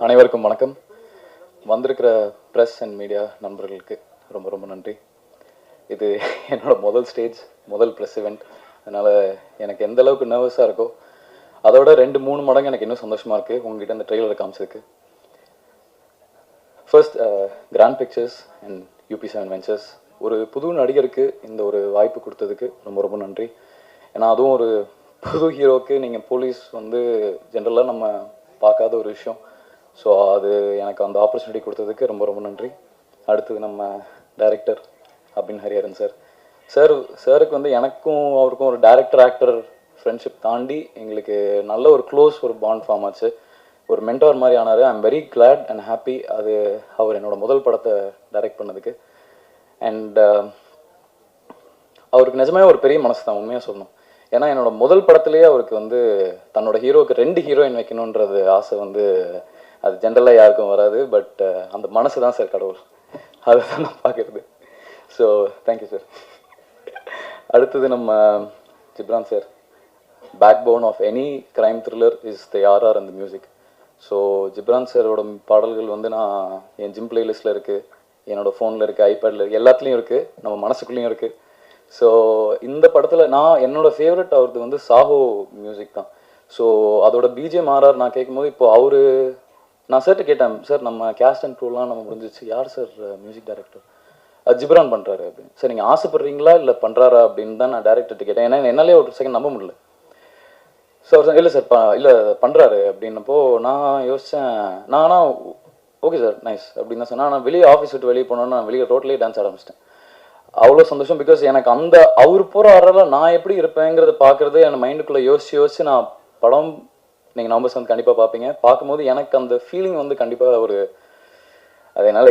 அனைவருக்கும் வணக்கம். வந்திருக்கிற ப்ரெஸ் அண்ட் மீடியா நண்பர்களுக்கு ரொம்ப ரொம்ப நன்றி. இது என்னோட முதல் ஸ்டேஜ், முதல் ப்ரெஸ் இவெண்ட். அதனால் எனக்கு எந்த அளவுக்கு நர்வஸாக இருக்கோ அதோட 2-3 மடங்கு எனக்கு இன்னும் சந்தோஷமாக இருக்குது உங்ககிட்ட அந்த ட்ரெய்லரை காமிச்சதுக்கு. First grand pictures and UP7 ventures ஒரு புது நடிகருக்கு இந்த ஒரு வாய்ப்பு கொடுத்ததுக்கு ரொம்ப ரொம்ப நன்றி. ஏன்னா அதுவும் ஒரு புது ஹீரோவுக்கு நீங்கள் போலீஸ் வந்து ஜென்ரலாக நம்ம பார்க்காத ஒரு விஷயம். ஸோ அது எனக்கு அந்த ஆப்பர்ச்சுனிட்டி கொடுத்ததுக்கு ரொம்ப ரொம்ப நன்றி. அடுத்தது நம்ம டைரக்டர் அபின் ஹரிஹரன் சாருக்கு வந்து எனக்கும் அவருக்கும் ஒரு டைரக்டர் ஆக்டர் ஃப்ரெண்ட்ஷிப் தாண்டி எங்களுக்கு நல்ல ஒரு க்ளோஸ் ஒரு பாண்ட் ஃபார்ம் ஆச்சு. ஒரு மென்டார் மாதிரி ஆனார். ஐ am very glad and happy அது அவர் என்னோட முதல் படத்தை டைரக்ட் பண்ணதுக்கு. அண்ட் அவருக்கு நிஜமே ஒரு பெரிய மனசு தான், உண்மையாக சொல்லணும். ஏன்னா என்னோட முதல் படத்துலேயே அவருக்கு வந்து தன்னோட ஹீரோவுக்கு 2 ஹீரோயின் வைக்கணுன்றது ஆசை வந்து அது ஜென்ரலாக யாருக்கும் வராது. பட் அந்த மனசு தான் சார் கடவுள், அதுதான் நான் பார்க்குறது. So thank you sir. அடுத்தது நம்ம Ghibran sir. Backbone of any crime thriller is the RR அந்த மியூசிக். ஸோ ஜிப்ரான் சாரோட பாடல்கள் வந்து நான் என் ஜிம் பிளேலிஸ்ட்டில் இருக்குது, என்னோடய ஃபோனில் இருக்குது, ஐபேடில் இருக்குது, எல்லாத்துலேயும் இருக்குது, நம்ம மனசுக்குள்ளேயும் இருக்குது. ஸோ இந்த படத்தில் என்னோடய ஃபேவரட் அவரது வந்து சாஹோ மியூசிக் தான். ஸோ அதோட பிஜிஎம் ஆர்ஆர் நான் கேட்கும்போது இப்போது நான் சார்கிட்ட கேட்டேன், சார் நம்ம கேஸ்ட் அண்ட் க்ரூலாம் நம்ம முடிஞ்சிச்சு, யார் சார் மியூசிக் டைரக்டர்? ஜிப்ரான் பண்ணுறாரு அப்படின்னு. சார் நீங்கள் ஆசைப்படுறீங்களா இல்லை பண்ணுறாரா அப்படின்னு தான் நான் டேரக்டர்கிட்ட கேட்டேன். ஏன்னா என்னாலே ஒரு செகண்ட் நம்ப முடியல. ஸோ அவர் இல்லை சார் இல்லை பண்ணுறாரு அப்படின்னப்போ நான் யோசித்தேன். நானா ஓகே சார் நைஸ் அப்படின்னு தான் சொன்னேன். நான் வெளியே ஆஃபீஸ் விட்டு வெளியே போனோன்னா நான் வெளியே ரோட்லேயே டான்ஸ் ஆரம்பிச்சிட்டேன். அவ்வளோ சந்தோஷம். பிகாஸ் எனக்கு அந்த அவர் போகிற ஆறால நான் எப்படி இருப்பேங்கிறத பார்க்குறது என் மைண்டுக்குள்ளே யோசிச்சு நான் படம் நீங்கள் நவம்பர் 7 கண்டிப்பாக பார்ப்பீங்க. பார்க்கும்போது எனக்கு அந்த ஃபீலிங் வந்து கண்டிப்பாக ஒரு அது என்னால்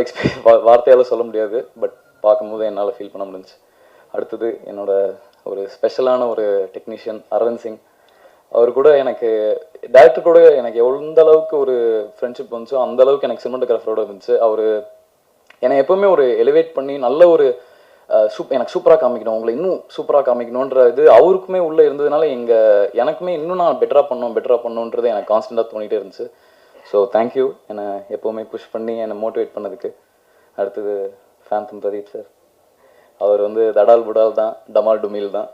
வார்த்தையால் சொல்ல முடியாது. பட் பார்க்கும்போது என்னால் ஃபீல் பண்ண முடிஞ்சிச்சு. அடுத்தது என்னோட ஒரு ஸ்பெஷலான ஒரு டெக்னீஷியன் அரவிந்த் சிங். அவர் கூட எனக்கு டேரக்டர் கூட எனக்கு எந்த அளவுக்கு ஒரு ஃப்ரெண்ட்ஷிப் வந்துச்சோ அந்த அளவுக்கு எனக்கு சினிமாட்டோகிராஃபரோட இருந்துச்சு. அவர் என்னை எப்போவுமே ஒரு எலிவேட் பண்ணி நல்ல ஒரு எனக்கு சூப்பராக காமிக்கணும், உங்களை இன்னும் சூப்பராக காமிக்கணுன்ற இது அவருக்குமே உள்ளே இருந்ததுனால எனக்குமே இன்னும் நான் பெட்டராக பண்ணணுன்றது எனக்கு கான்ஸ்டண்ட்டாக தோணிகிட்டே இருந்துச்சு. ஸோ தேங்க்யூ என்னை எப்போவுமே புஷ் பண்ணி என்னை மோட்டிவேட் பண்ணதுக்கு. அடுத்தது ஃபேந்தம் பிரதீப் சார். அவர் வந்து தடால் புடால் தான், டமால் டுமில் தான்.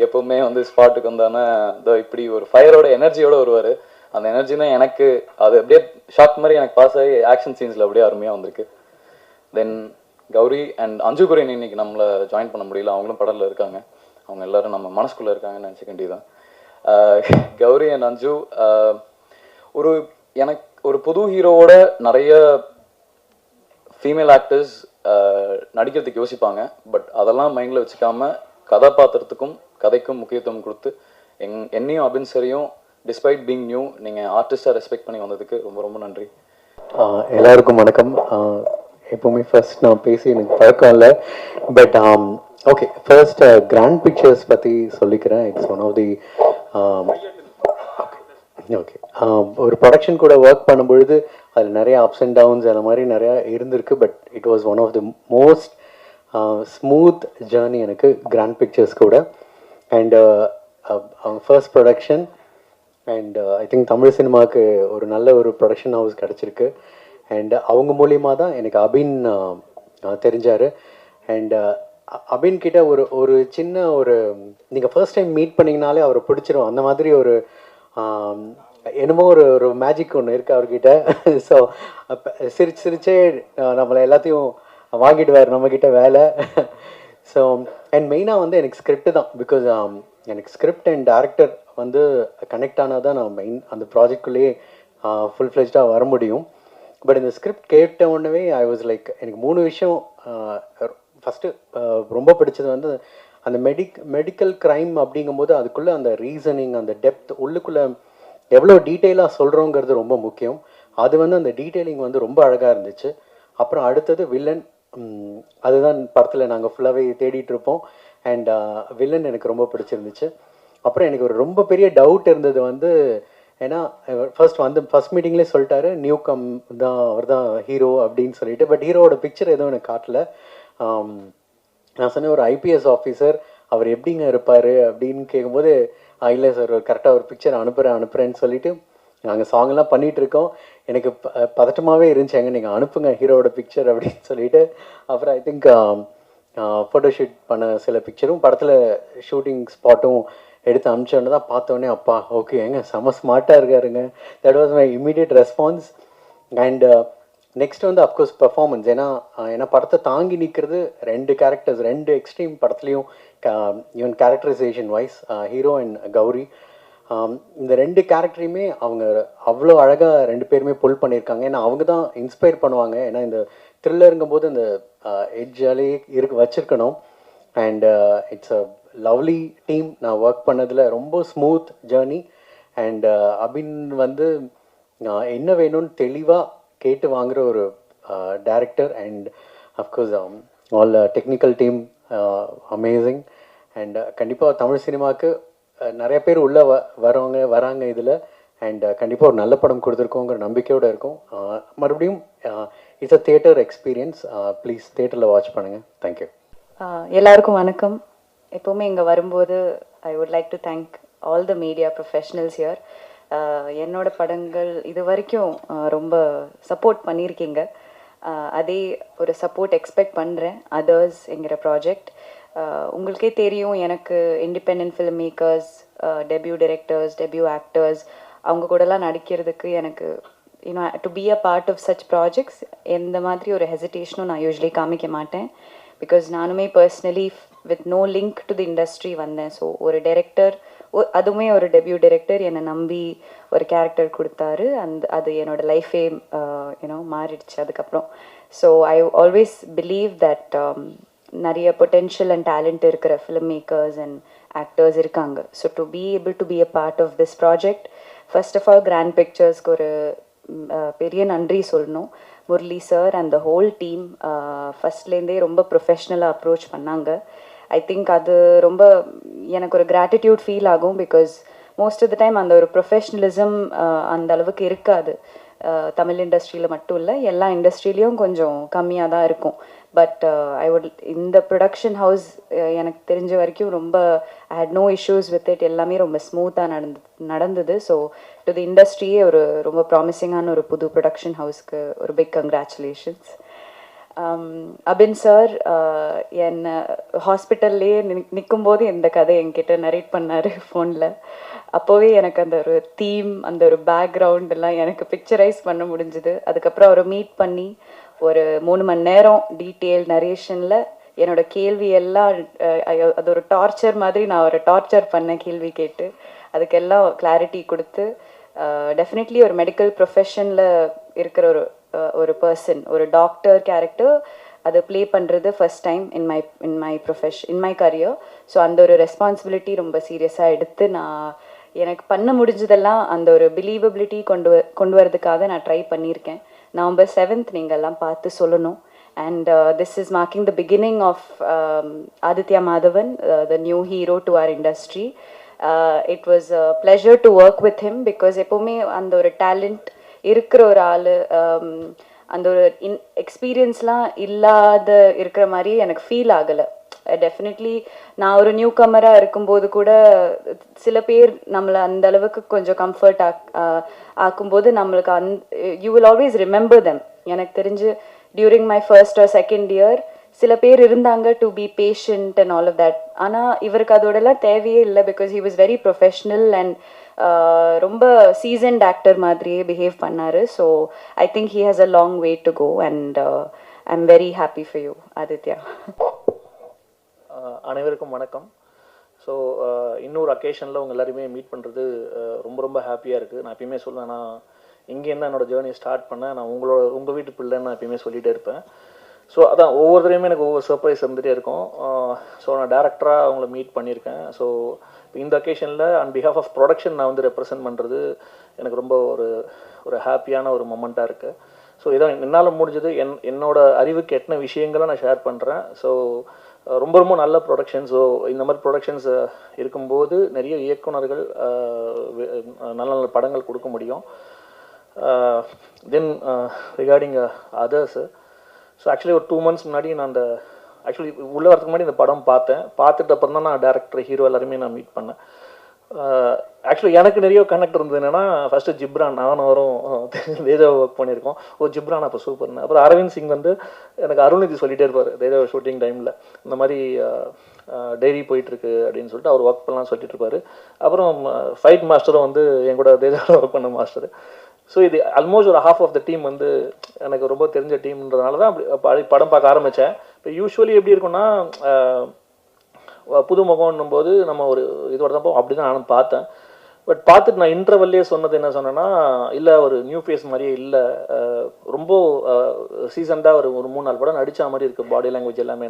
எப்போவுமே வந்து ஸ்பாட்டுக்கு வந்தானே இதோ இப்படி ஒரு ஃபயரோட எனர்ஜியோடு வருவார். அந்த எனர்ஜி தான் எனக்கு அது அப்படியே ஷாக் மாதிரி எனக்கு பாஸ் ஆகி ஆக்ஷன் சீன்ஸில் அப்படியே அருமையாக வந்திருக்கு. தென் கௌரி அண்ட் அஞ்சு குரியன் இன்னைக்கு நம்மளை ஜாயின் பண்ண முடியல, அவங்களும் படத்தில் இருக்காங்க. அவங்க எல்லோரும் நம்ம மனசுக்குள்ளே இருக்காங்கன்னு நினச்சிக்க வேண்டியதான். கௌரி அண்ட் அஞ்சு எனக்கு ஒரு புது ஹீரோவோட நிறைய ஃபீமேல் ஆக்டர்ஸ் நடிக்கிறதுக்கு யோசிப்பாங்க. பட் அதெல்லாம் மைண்டில் வச்சுக்காம கதாபாத்திரத்துக்கும் கதைக்கும் முக்கியத்துவம் கொடுத்து என்னையும் அபின் சரியும் டிஸ்பைட் பீங் நியூ நீங்கள் ஆர்டிஸ்டாக ரெஸ்பெக்ட் பண்ணி வந்ததுக்கு ரொம்ப ரொம்ப நன்றி. எல்லாருக்கும் வணக்கம். எப்போவுமே ஃபர்ஸ்ட் நான் பேசி எனக்கு பழக்கம் இல்லை. But okay, first grand Pictures பற்றி சொல்லிக்கிறேன். It's one of the okay ஒரு ப்ரொடக்ஷன் கூட ஒர்க் பண்ணும்பொழுது அதில் நிறைய அப்ஸ் அண்ட் டவுன்ஸ் அந்த மாதிரி நிறையா இருந்திருக்கு. But it was one of the most smooth journey எனக்கு கிராண்ட் பிக்சர்ஸ் கூட. அண்ட் அவங்க first production and I think Tamil சினிமாவுக்கு ஒரு நல்ல ஒரு ப்ரொடக்ஷன் ஹவுஸ் கிடச்சிருக்கு. அண்ட் அவங்க மூலியமாக தான் எனக்கு அபின் தெரிஞ்சார். அண்ட் அபின் கிட்ட ஒரு சின்ன ஒரு நீங்கள் ஃபர்ஸ்ட் டைம் மீட் பண்ணிங்கனாலே அவரை பிடிச்சிரும். அந்த மாதிரி ஒரு என்னமோ ஒரு மேஜிக் ஒன்று இருக்குது அவர்கிட்ட. ஸோ சிரிச்சே நம்மளை எல்லாத்தையும் வாங்கிடுவார் நம்மக்கிட்ட வேலை. ஸோ அண்ட் மெயினாக வந்து எனக்கு ஸ்கிரிப்ட் தான். பிகாஸ் எனக்கு ஸ்கிரிப்ட் அண்ட் டேரக்டர் வந்து கனெக்ட் ஆனால் தான் நான் மெயின் அந்த ப்ராஜெக்ட்குள்ளேயே ஃபுல் ஃப்ளெஜ்டாக வர முடியும். பட் இந்த ஸ்கிரிப்ட் கேட்ட உடனே ஐ வாஸ் லைக் எனக்கு 3 விஷயம். ஃபஸ்ட்டு ரொம்ப பிடிச்சது வந்து அந்த மெடிக்கல் க்ரைம் அப்படிங்கும்போது அதுக்குள்ளே அந்த ரீசனிங், அந்த டெப்த், உள்ளுக்குள்ளே எவ்வளோ டீட்டெயிலாக சொல்கிறோங்கிறது ரொம்ப முக்கியம். அது வந்து அந்த டீட்டெயிலிங் வந்து ரொம்ப அழகாக இருந்துச்சு. அப்புறம் அடுத்தது வில்லன். அதுதான் படத்தில் நாங்கள் ஃபுல்லாகவே தேடிட்டுருப்போம். அண்ட் வில்லன் எனக்கு ரொம்ப பிடிச்சிருந்துச்சு. அப்புறம் எனக்கு ஒரு ரொம்ப பெரிய டவுட் இருந்தது வந்து ஏன்னா ஃபர்ஸ்ட் மீட்டிங்லேயே சொல்லிட்டாரு நியூ கம் தான் அவர் தான் ஹீரோ அப்படின்னு சொல்லிட்டு. பட் ஹீரோவோட பிக்சர் எதுவும் எனக்கு காட்டல. நான் சொன்னேன் ஒரு ஐபிஎஸ் ஆஃபீஸர் அவர் எப்படிங்க இருப்பார் அப்படின்னு கேட்கும்போது இல்லை சார் கரெக்டாக ஒரு பிக்சர் அனுப்புகிறேன்னு சொல்லிட்டு நாங்கள் சாங்கெல்லாம் பண்ணிகிட்ருக்கோம். எனக்கு பதட்டமாகவே இருந்துச்சு, எங்க நீங்கள் அனுப்புங்க ஹீரோவோட பிக்சர் அப்படின்னு சொல்லிட்டு. அப்புறம் ஐ திங்க் ஃபோட்டோஷூட் பண்ண சில பிக்சரும் படத்தில் ஷூட்டிங் ஸ்பாட்டும் எடுத்து அனுப்பிச்சோன்னு தான் பார்த்தோன்னே அப்பா ஓகே ஏங்க செம ஸ்மார்ட்டாக இருக்காருங்க. That was my immediate response. And next வந்து அஃப்கோர்ஸ் பெர்ஃபார்மன்ஸ். ஏன்னா படத்தை தாங்கி நிற்கிறது ரெண்டு கேரக்டர்ஸ், ரெண்டு எக்ஸ்ட்ரீம் படத்துலையும். Even characterisation wise hero and Gowri, இந்த ரெண்டு கேரக்டரையுமே அவங்க அவ்வளோ அழகாக ரெண்டு பேருமே புல் பண்ணியிருக்காங்க. ஏன்னா அவங்க தான் இன்ஸ்பயர் பண்ணுவாங்க. ஏன்னா இந்த த்ரில்லருங்கும் போது இந்த எட்ஜாலே வச்சுருக்கணும். And it's a lovely team. நான் ஒர்க் பண்ணதில் ரொம்ப ஸ்மூத் ஜேர்னி. அண்ட் அபின் வந்து என்ன வேணும்னு தெளிவாக கேட்டு வாங்குகிற ஒரு director. And of course all technical team amazing. And கண்டிப்பாக தமிழ் சினிமாவுக்கு நிறைய பேர் உள்ளே வராங்க இதில். அண்ட் கண்டிப்பாக ஒரு நல்ல படம் கொடுத்துருக்கோங்கிற நம்பிக்கையோடு இருக்கும். மறுபடியும் it's a theatre experience. Please தியேட்டரில் வாட்ச் பண்ணுங்கள். தேங்க்யூ. எல்லாருக்கும் வணக்கம். எப்போவுமே இங்கே வரும்போது I would like to thank all the media professionals here. என்னோட படங்கள் இது வரைக்கும் ரொம்ப சப்போர்ட் பண்ணியிருக்கீங்க. அதே ஒரு சப்போர்ட் எக்ஸ்பெக்ட் பண்ணுறேன் அதர்ஸ் என்கிற ப்ராஜெக்ட். உங்களுக்கே தெரியும், எனக்கு independent film makers, debut directors, debut actors அவங்க கூடலாம் நடிக்கிறதுக்கு எனக்கு to be a part of such projects எந்த மாதிரி ஒரு ஹெசிடேஷனும் நான் யூஸ்வலி காமிக்க மாட்டேன். பிகாஸ் நானுமே personally with no link to the industry வந்தேன். ஸோ ஒரு டைரக்டர், அதுவுமே ஒரு டெபியூ டைரக்டர் என்னை நம்பி ஒரு கேரக்டர் கொடுத்தாரு. அது என்னோட லைஃபே மாறிடுச்சு அதுக்கப்புறம். So I always believe that நிறைய பொட்டென்ஷியல் அண்ட் டேலண்ட் இருக்கிற ஃபிலிம் மேக்கர்ஸ் அண்ட் ஆக்டர்ஸ் இருக்காங்க. So to be able to be a part of this project, first of all grand பிக்சர்ஸ்க்கு ஒரு பெரிய நன்றி சொல்லணும். Murali sir and the whole team ஃபஸ்ட்லேருந்தே ரொம்ப ப்ரொஃபஷ்னலாக அப்ரோச் பண்ணாங்க. ஐ திங்க் அது ரொம்ப எனக்கு ஒரு கிராட்டிடியூட் ஃபீல் ஆகும். Because most of the time அந்த ஒரு ப்ரொஃபஷ்னலிசம் அந்த அளவுக்கு இருக்காது. தமிழ் இண்டஸ்ட்ரியில் மட்டும் இல்லை, எல்லா இண்டஸ்ட்ரியிலையும் கொஞ்சம் கம்மியாக தான் இருக்கும். பட் இந்த ப்ரொடக்ஷன் ஹவுஸ் எனக்கு தெரிஞ்ச வரைக்கும் ரொம்ப I had no issues with it. எல்லாமே ரொம்ப ஸ்மூத்தாக நடந்தது. ஸோ டு தி இண்டஸ்ட்ரியே ஒரு ரொம்ப ப்ராமிசிங்கான ஒரு புது ப்ரொடக்ஷன் ஹவுஸ்க்கு ஒரு பிக் கங்க்ராச்சுலேஷன்ஸ். அபின் சார் என்னை ஹாஸ்பிட்டல்லையே நிற்கும்போது இந்த கதை என்கிட்ட நரேட் பண்ணார் ஃபோனில். அப்போவே எனக்கு அந்த ஒரு தீம், அந்த ஒரு பேக்ரவுண்ட் எல்லாம் எனக்கு பிக்சரைஸ் பண்ண முடிஞ்சுது. அதுக்கப்புறம் அவரை மீட் பண்ணி ஒரு 3 மணி நேரம் டீட்டெயில் நரேஷனில் என்னோட கேள்வி எல்லாம் அது ஒரு டார்ச்சர் மாதிரி நான் ஒரு டார்ச்சர் பண்ணேன் கேள்வி கேட்டு. அதுக்கெல்லாம் கிளாரிட்டி கொடுத்து டெஃபினெட்லி ஒரு மெடிக்கல் ப்ரொஃபஷனில் இருக்கிற ஒரு பர்சன், ஒரு டாக்டர் கேரக்டர் அதை ப்ளே பண்ணுறது first time in my career. So அந்த ஒரு ரெஸ்பான்சிபிலிட்டி ரொம்ப சீரியஸாக எடுத்து எனக்கு பண்ண முடிஞ்சதெல்லாம் அந்த ஒரு பிலீவபிலிட்டி கொண்டு வரதுக்காக நான் ட்ரை பண்ணியிருக்கேன். November 7th நீங்கள் எல்லாம் பார்த்து சொல்லணும். And this is marking the beginning of Aditya Madhavan, the new hero to our industry. It was a pleasure to work with him because எப்போவுமே அந்த ஒரு டேலண்ட் இருக்கிற ஒரு ஆள், அந்த ஒரு எக்ஸ்பீரியன்ஸ்லாம் இல்லாத இருக்கிற மாதிரி எனக்கு ஃபீல் ஆகலை. டெஃபினெட்லி நான் ஒரு நியூ கமராக இருக்கும்போது கூட சில பேர் நம்மளை அந்த அளவுக்கு கொஞ்சம் கம்ஃபர்ட் ஆக்கும்போது நம்மளுக்கு you will always remember them. எனக்கு தெரிஞ்சு during my first or second year சில பேர் இருந்தாங்க to be patient and all of that. ஆனால் இவருக்கு அதோடலாம் தேவையே இல்லை. Because he was very professional and ரொம்ப சீசன்ட் ஆக்டர் மாதிரியே பிஹேவ் பண்ணார். So I think he has a long way to go and I am very happy for you Aditya. அனைவருக்கும் வணக்கம். ஸோ இன்னொரு அக்கேஷனில் உங்கள் எல்லாருமே மீட் பண்ணுறது ரொம்ப ரொம்ப ஹாப்பியாக இருக்குது. நான் எப்பயுமே சொல்லுவேன், நான் இங்கேருந்து என்னோடய ஜேர்னி ஸ்டார்ட் பண்ணேன். நான் உங்கள் வீட்டு பிள்ளைன்னு நான் எப்பயுமே சொல்லிகிட்டே இருப்பேன். ஸோ அதான் ஒவ்வொருத்தரையுமே எனக்கு ஒவ்வொரு சர்ப்ரைஸ் இருந்துகிட்டே இருக்கும். ஸோ நான் டேரக்டராக அவங்கள மீட் பண்ணியிருக்கேன். ஸோ இந்த அக்கேஷனில் ஆன் பிஹாஃப் ஆஃப் ப்ரொடக்ஷன் நான் வந்து ரெப்ரசன்ட் பண்ணுறது எனக்கு ரொம்ப ஒரு ஹாப்பியான ஒரு மொமெண்ட்டாக இருக்குது. ஸோ இதான் என்னால் முடிஞ்சது. என்னோட அறிவுக்கு எத்தனை விஷயங்களை நான் ஷேர் பண்ணுறேன். ஸோ ரொம்ப ரொம்ப நல்ல ப்ரொடக்ஷன்ஸ். ஸோ இந்த மாதிரி ப்ரொடக்ஷன்ஸ் இருக்கும்போது நிறைய இயக்குனர்கள் நல்ல நல்ல படங்கள் கொடுக்க முடியும். தென் ரிகார்டிங் அதர்ஸு, ஸோ ஆக்சுவலி ஒரு 2 months முன்னாடி நான் உள்ளே வரதுக்கு முன்னாடி இந்த படம் பார்த்துட்டு அப்புறம் தான் நான் டேரக்டர், ஹீரோ எல்லாருமே நான் மீட் பண்ணேன். ஆக்சுவலி எனக்கு நிறைய கனெக்ட் இருந்தது என்னன்னா, ஃபர்ஸ்ட் ஜிப்ரான் நானும் வரும் தேஜா ஒர்க் பண்ணியிருக்கோம். ஜிப்ரான் அப்போ சூப்பர்னு. அப்புறம் அரவிந்த் சிங் வந்து எனக்கு அருள்நிதி சொல்லிட்டே இருப்பார் தேஜா ஷூட்டிங் டைமில், இந்த மாதிரி டைரி போயிட்டுருக்கு அப்படின்னு சொல்லிட்டு அவர் ஒர்க் பண்ணலாம் சொல்லிட்டு இருப்பாரு. அப்புறம் ஃபைட் மாஸ்டரும் வந்து என் கூட தேஜாவில் ஒர்க் பண்ண மாஸ்டர். ஸோ இது ஆல்மோஸ்ட் ஒரு ஹாஃப் ஆஃப் த டீம் வந்து எனக்கு ரொம்ப தெரிஞ்ச டீம்ன்றதுனால தான் அப்படி படம் பார்க்க ஆரம்பித்தேன். இப்போ யூஸ்வலி எப்படி இருக்குன்னா, புது முகம்னும் போது நம்ம ஒரு இதோட தான் போவோம், அப்படி தான் நானும் பார்த்தேன். பட் பார்த்துட்டு நான் இன்டர்வல்லே சொன்னது என்ன சொன்னேன்னா, இல்லை ஒரு நியூ ஃபேஸ் மாதிரியே இல்லை, ரொம்ப சீசன்டாக ஒரு 3-4 படம் நடித்த மாதிரி இருக்குது பாடி லாங்குவேஜ் எல்லாமே.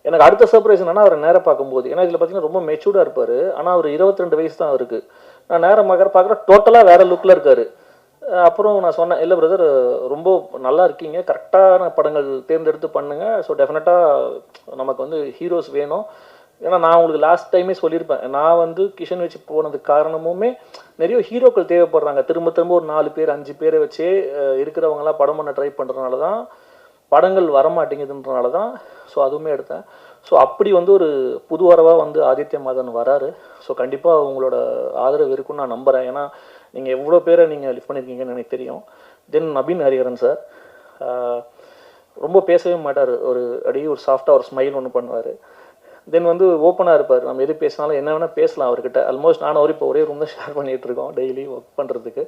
எனக்கு அடுத்த சர்ப்ரைஸ் என்னன்னா, அவரை நேராக பார்க்கும்போது, ஏன்னா இதில் பார்த்தீங்கன்னா ரொம்ப மெச்சூர்டாக இருப்பார், ஆனால் அவர் 22 வயசு தான் இருக்குது. நான் நேரம் பார்க்குற டோட்டலாக வேறு லுக்கில் இருக்கார். அப்புறம் நான் சொன்னேன், இல்லை பிரதர் ரொம்ப நல்லா இருக்கீங்க, கரெக்டான படங்கள் தேர்ந்தெடுத்து பண்ணுங்கள், ஸோ டெஃபினட்டாக நமக்கு வந்து ஹீரோஸ் வேணும். ஏன்னா நான் உங்களுக்கு லாஸ்ட் டைமே சொல்லியிருப்பேன், நான் வந்து கிஷன் வச்சு போனதுக்கு காரணமுமே நிறைய ஹீரோக்கள் தேவைப்படுறாங்க. திரும்ப திரும்ப ஒரு 4 பேர் 5 பேரை வச்சே இருக்கிறவங்களாம் படம் பண்ண ட்ரை பண்ணுறதுனால தான் படங்கள் வரமாட்டேங்குதுன்றனால தான் ஸோ அதுவுமே எடுத்தேன். ஸோ அப்படி வந்து ஒரு புது வரவாக வந்து ஆதித்ய மாதன் வராரு. ஸோ கண்டிப்பாக உங்களோட ஆதரவு இருக்குன்னு நான் நம்புகிறேன். ஏன்னா நீங்கள் எவ்வளோ பேரை நீங்கள் லிஃப்ட் பண்ணியிருக்கீங்கன்னு எனக்கு தெரியும். தென் நபீன் ஹரிஹரன் சார் ரொம்ப பேசவே மாட்டார், ஒரு அப்படியே ஒரு சாஃப்டாக ஒரு ஸ்மைல் ஒன்று பண்ணுவார். தென் வந்து ஓப்பனாக இருப்பார், நம்ம எது பேசினாலும் என்ன வேணால் பேசலாம் அவர்கிட்ட. ஆல்மோஸ்ட் நானும் அவர் இப்போ ஒரே ரூம் தான் ஷேர் பண்ணிகிட்டு இருக்கோம் டெய்லி ஒர்க் பண்ணுறதுக்கு.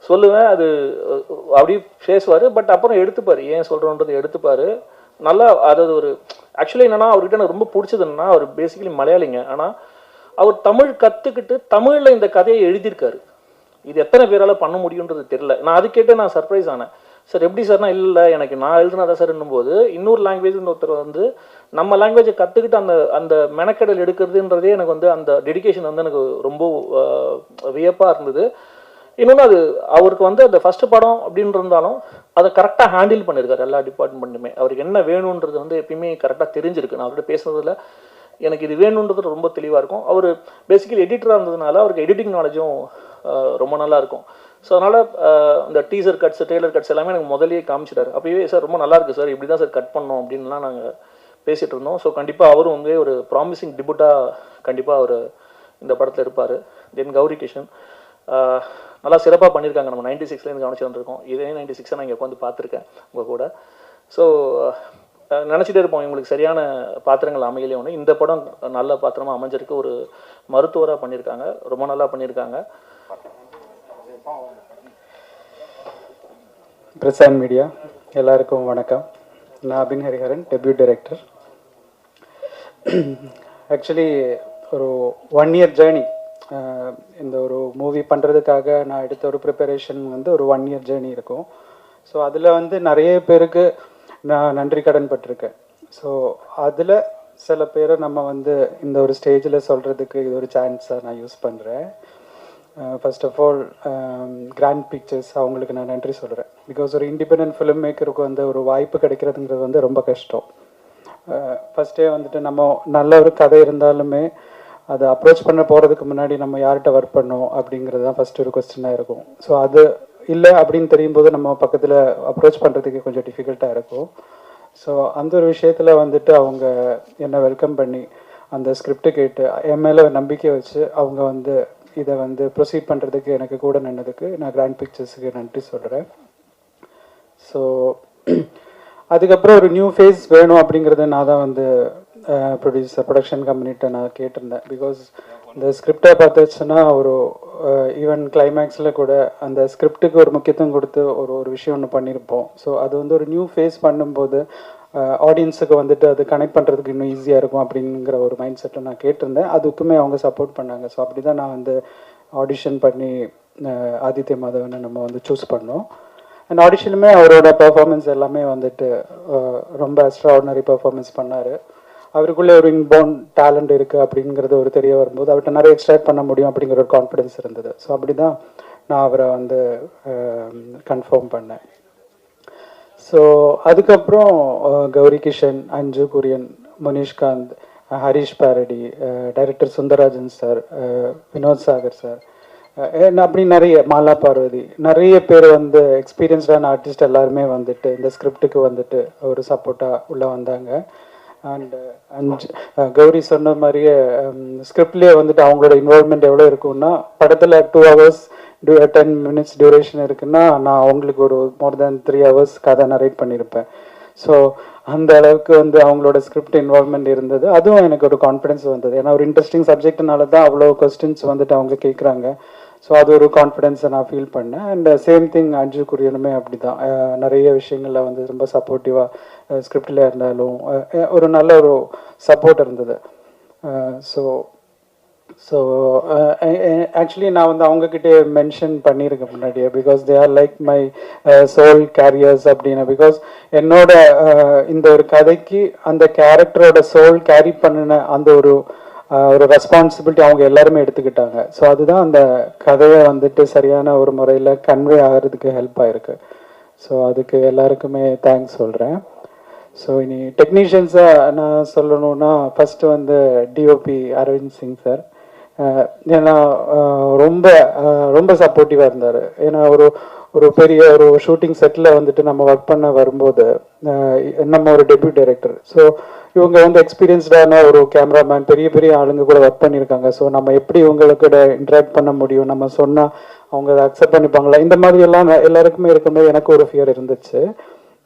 சொல்லுவேன், அது அப்படி பேசுவார், பட் அப்புறம் எடுத்துப்பார், ஏன் சொல்கிறோன்றது எடுத்துப்பார் நல்லா. அதாவது ஒரு ஆக்சுவலி என்னென்னா, அவர்கிட்ட எனக்கு ரொம்ப பிடிச்சது என்னன்னா, அவர் பேசிக்கலி மலையாளிங்க, ஆனால் அவர் தமிழ் கற்றுக்கிட்டு தமிழில் இந்த கதையை எழுதியிருக்காரு. இது எத்தனை பேரால் பண்ண முடியுன்றது தெரியல. நான் அது கேட்டு நான் சர்ப்ரைஸ் ஆனேன். சார் எப்படி சார்னா, இல்லை எனக்கு நான் எழுதுனாதான் சார் என்னும்போது, இன்னொரு லாங்குவேஜ்னு ஒருத்தர் வந்து நம்ம லாங்குவேஜை கற்றுக்கிட்டு அந்த அந்த மெனக்கடல் எடுக்கிறதுன்றதே எனக்கு வந்து அந்த டெடிகேஷன் வந்து எனக்கு ரொம்ப வியப்பாக இருந்தது. இன்னொன்று, அது அவருக்கு வந்து அந்த ஃபஸ்ட்டு படம் அப்படின்னு இருந்தாலும் அதை கரெக்டாக ஹேண்டில் பண்ணியிருக்காரு எல்லா டிபார்ட்மெண்ட்டுமே. அவருக்கு என்ன வேணுன்றது வந்து எப்பயுமே கரெக்டாக தெரிஞ்சிருக்கு. நான் அவர்கிட்ட பேசுனதில் எனக்கு இது வேணுன்றது ரொம்ப தெளிவாக இருக்கும். அவர் பேசிக்கலி எடிட்டராக இருந்ததுனால அவருக்கு எடிட்டிங் நாலேஜும் ரொம்ப நல்லா இருக்கும். ஸோ அதனால் இந்த டீசர் கட்ஸ் ட்ரெய்லர் கட்ஸ் எல்லாமே எனக்கு முதலே காமிச்சிட்டாரு. அப்போயே சார் ரொம்ப நல்லா இருக்குது சார், இப்படி தான் சார் கட் பண்ணோம் அப்படின்லாம் நாங்கள் பேசிகிட்டு இருந்தோம். ஸோ கண்டிப்பாக அவரும் வந்து ஒரு ப்ராமிசிங் டிபுட்டாக கண்டிப்பாக அவர் இந்த படத்தில் இருப்பார். தென் கௌரி கிஷன் நல்லா சிறப்பாக பண்ணியிருக்காங்க. நம்ம 96லேருந்து கவனிச்சு வந்திருக்கோம். இதே 96 நான் இங்கே உட்காந்து பார்த்துருக்கேன் உங்கள் கூட. ஸோ நினச்சிட்டே இருப்போம் இவங்களுக்கு சரியான பாத்திரங்கள் அமையலே ஒன்று. இந்த படம் நல்ல பாத்திரமாக அமைஞ்சிருக்கு. ஒரு மருத்துவராக பண்ணியிருக்காங்க, ரொம்ப நல்லா பண்ணியிருக்காங்க. பிரசாந்த் மீடியா எல்லாருக்கும் வணக்கம். நான் அபின் ஹரிஹரன், டெபியூட் டைரக்டர். ஆக்சுவலி ஒரு 1 இயர் ஜேர்னி. இந்த ஒரு மூவி பண்ணுறதுக்காக நான் எடுத்த ஒரு ப்ரிப்பரேஷன் வந்து ஒரு 1 இயர் ஜேர்னி இருக்கும். ஸோ அதில் வந்து நிறைய பேருக்கு நான் நன்றி கடன் பட்டிருக்கேன். ஸோ அதில் சில பேரை நம்ம வந்து இந்த ஒரு ஸ்டேஜில் சொல்கிறதுக்கு இது ஒரு சான்ஸாக நான் யூஸ் பண்ணுறேன். First of all Grand Pictures, அவங்களுக்கு நான் நன்றி சொல்கிறேன். பிகாஸ் ஒரு இண்டிபெண்டன்ட் ஃபிலிம் மேக்கருக்கு வந்து ஒரு வாய்ப்பு கிடைக்கிறதுங்கிறது வந்து ரொம்ப கஷ்டம். ஃபஸ்ட்டே வந்துட்டு நம்ம நல்ல ஒரு கதை இருந்தாலுமே அதை அப்ரோச் பண்ண போகிறதுக்கு முன்னாடி நம்ம யார்கிட்ட ஒர்க் பண்ணோம் அப்படிங்கிறது தான் ஃபஸ்ட்டு ஒரு கொஸ்டினாக இருக்கும். ஸோ அது இல்லை அப்படின்னு தெரியும் போது நம்ம பக்கத்தில் அப்ரோச் பண்ணுறதுக்கு கொஞ்சம் டிஃபிகல்ட்டாக இருக்கும். ஸோ அந்த ஒரு விஷயத்தில் வந்துட்டு அவங்க என்னை வெல்கம் பண்ணி அந்த ஸ்கிரிப்டை கேட்டு என் மேலே நம்பிக்கை வச்சு அவங்க வந்து இதை வந்து ப்ரொசீட் பண்ணுறதுக்கு எனக்கு கூட நின்னதுக்கு நான் கிராண்ட் பிக்சர்ஸுக்கு நன்றி சொல்கிறேன். ஸோ அதுக்கப்புறம் ஒரு நியூ ஃபேஸ் வேணும் அப்படிங்கிறத நான் தான் வந்து ப்ரொடக்ஷன் கம்பெனிகிட்ட நான் கேட்டிருந்தேன். பிகாஸ் இந்த ஸ்கிரிப்டை பார்த்துச்சுன்னா ஒரு ஈவன் கிளைமேக்ஸில் கூட அந்த ஸ்கிரிப்டுக்கு ஒரு முக்கியத்துவம் கொடுத்து ஒரு விஷயம் ஒன்று பண்ணியிருப்போம். ஸோ அது வந்து ஒரு நியூ ஃபேஸ் பண்ணும்போது ஆடியன்ஸுக்கு வந்துட்டு அது கனெக்ட் பண்ணுறதுக்கு இன்னும் ஈஸியாக இருக்கும் அப்படிங்கிற ஒரு மைண்ட் செட்டை நான் கேட்டிருந்தேன். அதுக்குமே அவங்க சப்போர்ட் பண்ணாங்க. ஸோ அப்படி தான் நான் வந்து ஆடிஷன் பண்ணி ஆதித்ய மாதவனை நம்ம வந்து சூஸ் பண்ணோம். அண்ட் ஆடிஷனுமே அவரோட பெர்ஃபார்மன்ஸ் எல்லாமே வந்துட்டு ரொம்ப எக்ஸ்ட்ராஆர்டினரி பெர்ஃபார்மன்ஸ் பண்ணார். அவருக்குள்ளே ஒரு இன்போர்ன் டேலண்ட் இருக்குது அப்படிங்கிறது ஒரு தெரிய வரும்போது அவர்கிட்ட நிறைய எக்ஸ்ட்ராக்ட் பண்ண முடியும் அப்படிங்கிற ஒரு கான்ஃபிடென்ஸ் இருந்தது. ஸோ அப்படி தான் நான் அவரை வந்து கன்ஃபார்ம் பண்ணேன். ஸோ அதுக்கப்புறம் கௌரி கிஷன், அஞ்சு Kurien, Munishkanth, Harish Peradi, director Sundararajan sir, Vinoth Sagar sir, அப்படி நிறைய மாலா பார்வதி, நிறைய பேர் வந்து எக்ஸ்பீரியன்ஸ்டான ஆர்டிஸ்ட் எல்லாருமே வந்துட்டு இந்த ஸ்கிரிப்டுக்கு வந்துட்டு ஒரு சப்போர்ட்டாக உள்ளே வந்தாங்க. அண்ட் அண்ட் கௌரி சொன்ன மாதிரியே ஸ்கிரிப்ட்லேயே வந்துட்டு அவங்களோட இன்வால்மெண்ட் எவ்வளோ இருக்கும்னா படத்தில் 2 hours 10 minutes டியூரேஷன் இருக்குன்னா நான் அவங்களுக்கு ஒரு மோர் தேன் 3 hours கதை நரேட் பண்ணியிருப்பேன். ஸோ அந்த அளவுக்கு வந்து அவங்களோட ஸ்கிரிப்ட் இன்வால்மெண்ட் இருந்தது. அதுவும் எனக்கு ஒரு கான்ஃபிடன்ஸ் வந்தது. ஏன்னா ஒரு இன்ட்ரெஸ்டிங் சப்ஜெக்ட்னால தான் அவ்வளோ கொஸ்டின்ஸ் வந்துட்டு அவங்க கேட்குறாங்க. ஸோ அது ஒரு கான்ஃபிடென்ஸை நான் ஃபீல் பண்ணேன். அண்ட் சேம் திங் அஞ்சு குரியனுமே அப்படி தான் நிறைய விஷயங்களில் வந்து ரொம்ப சப்போர்ட்டிவாக ஸ்கிரிப்டில் இருந்தாலும் ஒரு நல்ல ஒரு சப்போர்ட் இருந்தது. ஸோ ஸோ ஆக்சுவலி நான் வந்து அவங்கக்கிட்டே மென்ஷன் பண்ணியிருக்கேன் முன்னாடியே, because they are like my soul carriers அப்படின்னு. பிகாஸ் என்னோட இந்த ஒரு கதைக்கு அந்த கேரக்டரோட சோல் கேரி பண்ணின அந்த ஒரு ரெஸ்பான்சிபிலிட்டி அவங்க எல்லாருமே எடுத்துக்கிட்டாங்க. ஸோ அதுதான் அந்த கதையை வந்துட்டு சரியான ஒரு முறையில் கன்வே ஆகிறதுக்கு ஹெல்ப் ஆகிருக்கு. ஸோ அதுக்கு எல்லாருக்குமே தேங்க்ஸ் சொல்கிறேன். ஸோ இனி டெக்னீஷியன்ஸாக நான் சொல்லணுன்னா ஃபஸ்ட்டு வந்து டிஓபி அரவிந்த் சிங் சார். ஏன்னா ரொம்ப ரொம்ப சப்போர்ட்டிவாக இருந்தார். ஏன்னா ஒரு பெரிய ஒரு ஷூட்டிங் செட்டில் வந்துட்டு நம்ம ஒர்க் பண்ண வரும்போது நம்ம ஒரு டெபியூட் டைரக்டர். ஸோ இவங்க வந்து எக்ஸ்பீரியன்ஸ்டான ஒரு கேமராமேன், பெரிய பெரிய ஆளுங்க கூட ஒர்க் பண்ணியிருக்காங்க. ஸோ நம்ம எப்படி இவங்களுக்கு இன்ட்ராக்ட் பண்ண முடியும், நம்ம சொன்னால் அவங்க அதை அக்செப்ட் பண்ணிப்பாங்களா, இந்த மாதிரி எல்லாம் எல்லாருக்குமே இருக்கும்போது எனக்கு ஒரு ஃபியர் இருந்துச்சு.